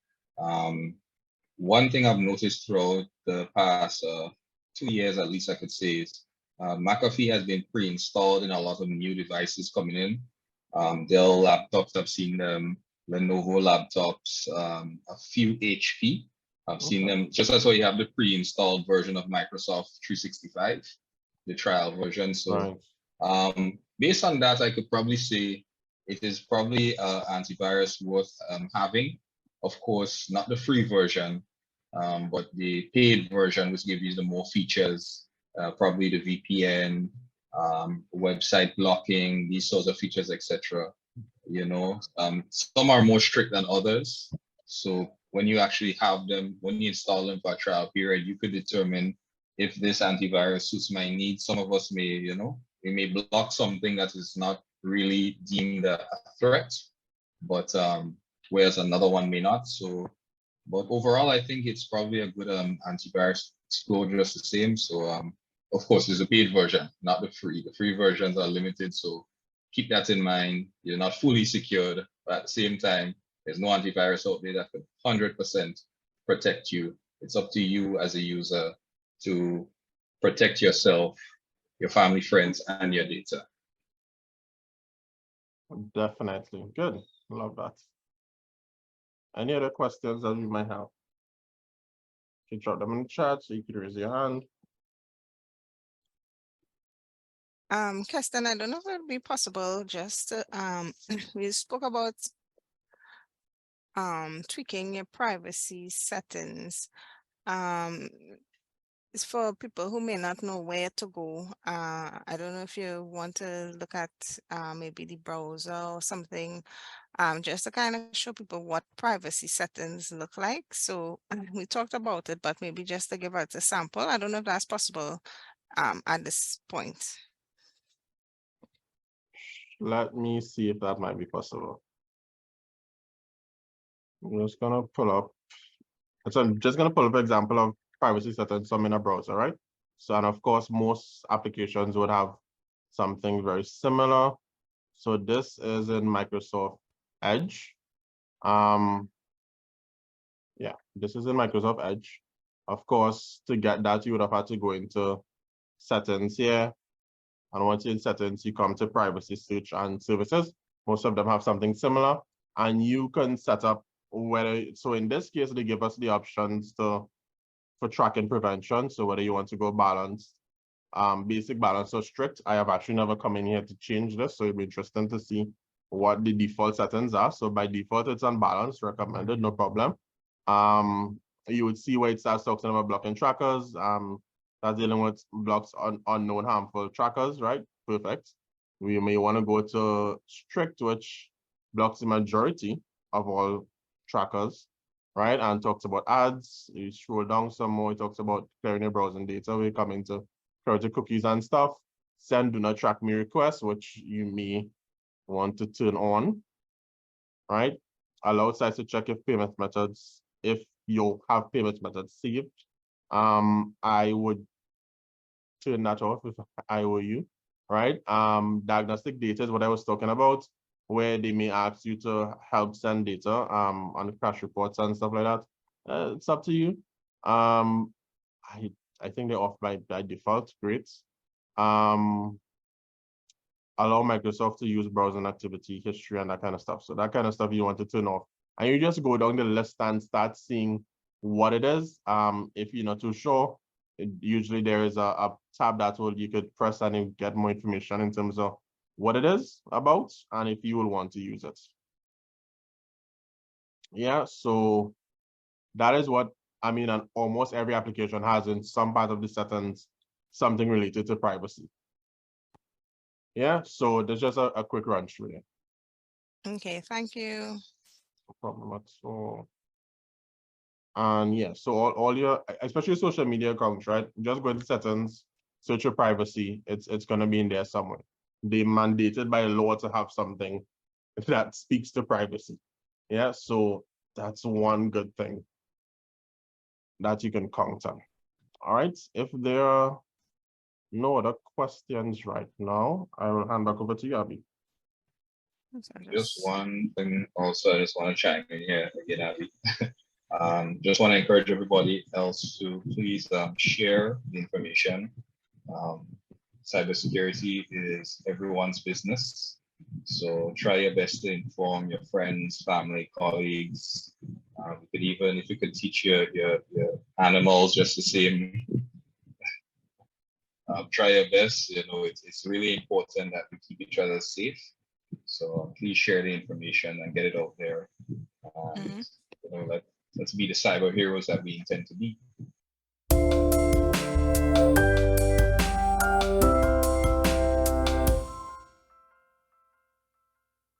One thing I've noticed throughout the past 2 years, at least I could say, is McAfee has been pre-installed in a lot of new devices coming in. Dell laptops, I've seen them, Lenovo laptops, a few HP. I've seen them, just as well you have the pre-installed version of Microsoft 365, the trial version. So based on that, I could probably say it is probably antivirus worth having. Of course, not the free version, but the paid version, which gives you the more features, probably the VPN, website blocking, these sorts of features, etc. You know, some are more strict than others. So when you actually have them, when you install them for a trial period, you could determine if this antivirus suits my needs. Some of us may, you know, we may block something that is not really deemed a threat, but whereas another one may not. So, but overall, I think it's probably a good antivirus explore just the same. So, of course, there's a paid version, not the free. The free versions are limited, so keep that in mind. You're not fully secured, but at the same time, there's no antivirus out there that could 100% protect you. It's up to you as a user to protect yourself, your family, friends, and your data. Definitely. Good. Love that. Any other questions that you might have? You can drop them in the chat, so you can raise your hand. Keston, I don't know if it would be possible just to, we spoke about tweaking your privacy settings. It's for people who may not know where to go. I don't know if you want to look at maybe the browser or something, just to kind of show people what privacy settings look like. So we talked about it, but maybe just to give us a sample. I don't know if that's possible at this point. Let me see if that might be possible. I'm just gonna pull up. So I'm just gonna pull up an example of privacy settings, some in a browser, right? So, and of course, most applications would have something very similar. So this is in Microsoft Edge. Yeah, this is in Microsoft Edge. Of course, to get that, you would have had to go into settings here. And once you're in settings, you come to privacy, search, and services. Most of them have something similar. And you can set up whether, so in this case, they give us the options for tracking prevention. So whether you want to go balanced, basic, balance, or strict. I have actually never come in here to change this. So it'd be interesting to see what the default settings are. So by default, it's unbalanced, recommended, no problem. You would see where it starts talking about blocking trackers. That's dealing with blocks on unknown harmful trackers, right? Perfect. We may want to go to strict, which blocks the majority of all trackers, right? And talks about ads. You scroll down some more, it talks about clearing your browsing data. We come into priority cookies and stuff. Send do not track me requests, which you may want to turn on, right? Allow sites to check if payment methods, if you have payment methods saved. I would turn that off if I were you, right? Diagnostic data is what I was talking about, where they may ask you to help send data on crash reports and stuff like that. It's up to you. I think they're off by default. Great. Allow Microsoft to use browsing activity history and that kind of stuff. So that kind of stuff you want to turn off. And you just go down the list and start seeing what it is. If you're not too sure, usually there is a tab that you could press and you get more information in terms of what it is about and if you will want to use it. Yeah, so that is what I mean, and almost every application has in some part of the settings something related to privacy. Yeah, so there's just a quick run through it. Okay, thank you. No problem at all. And yeah, so all your, especially social media accounts, right? Just go into settings, search your privacy. It's gonna be in there somewhere. They mandated by law to have something that speaks to privacy. Yeah, so that's one good thing that you can count on. All right, if there are no other questions right now, I will hand back over to you, Abby. Just one thing also, I just want to chime in here again, Abby. Just want to encourage everybody else to please share the information. Cybersecurity is everyone's business. So try your best to inform your friends, family, colleagues. You could even, if you could teach your animals just the same, try your best. You know, it's really important that we keep each other safe. So please share the information and get it out there. You know, let's be the cyber heroes that we intend to be.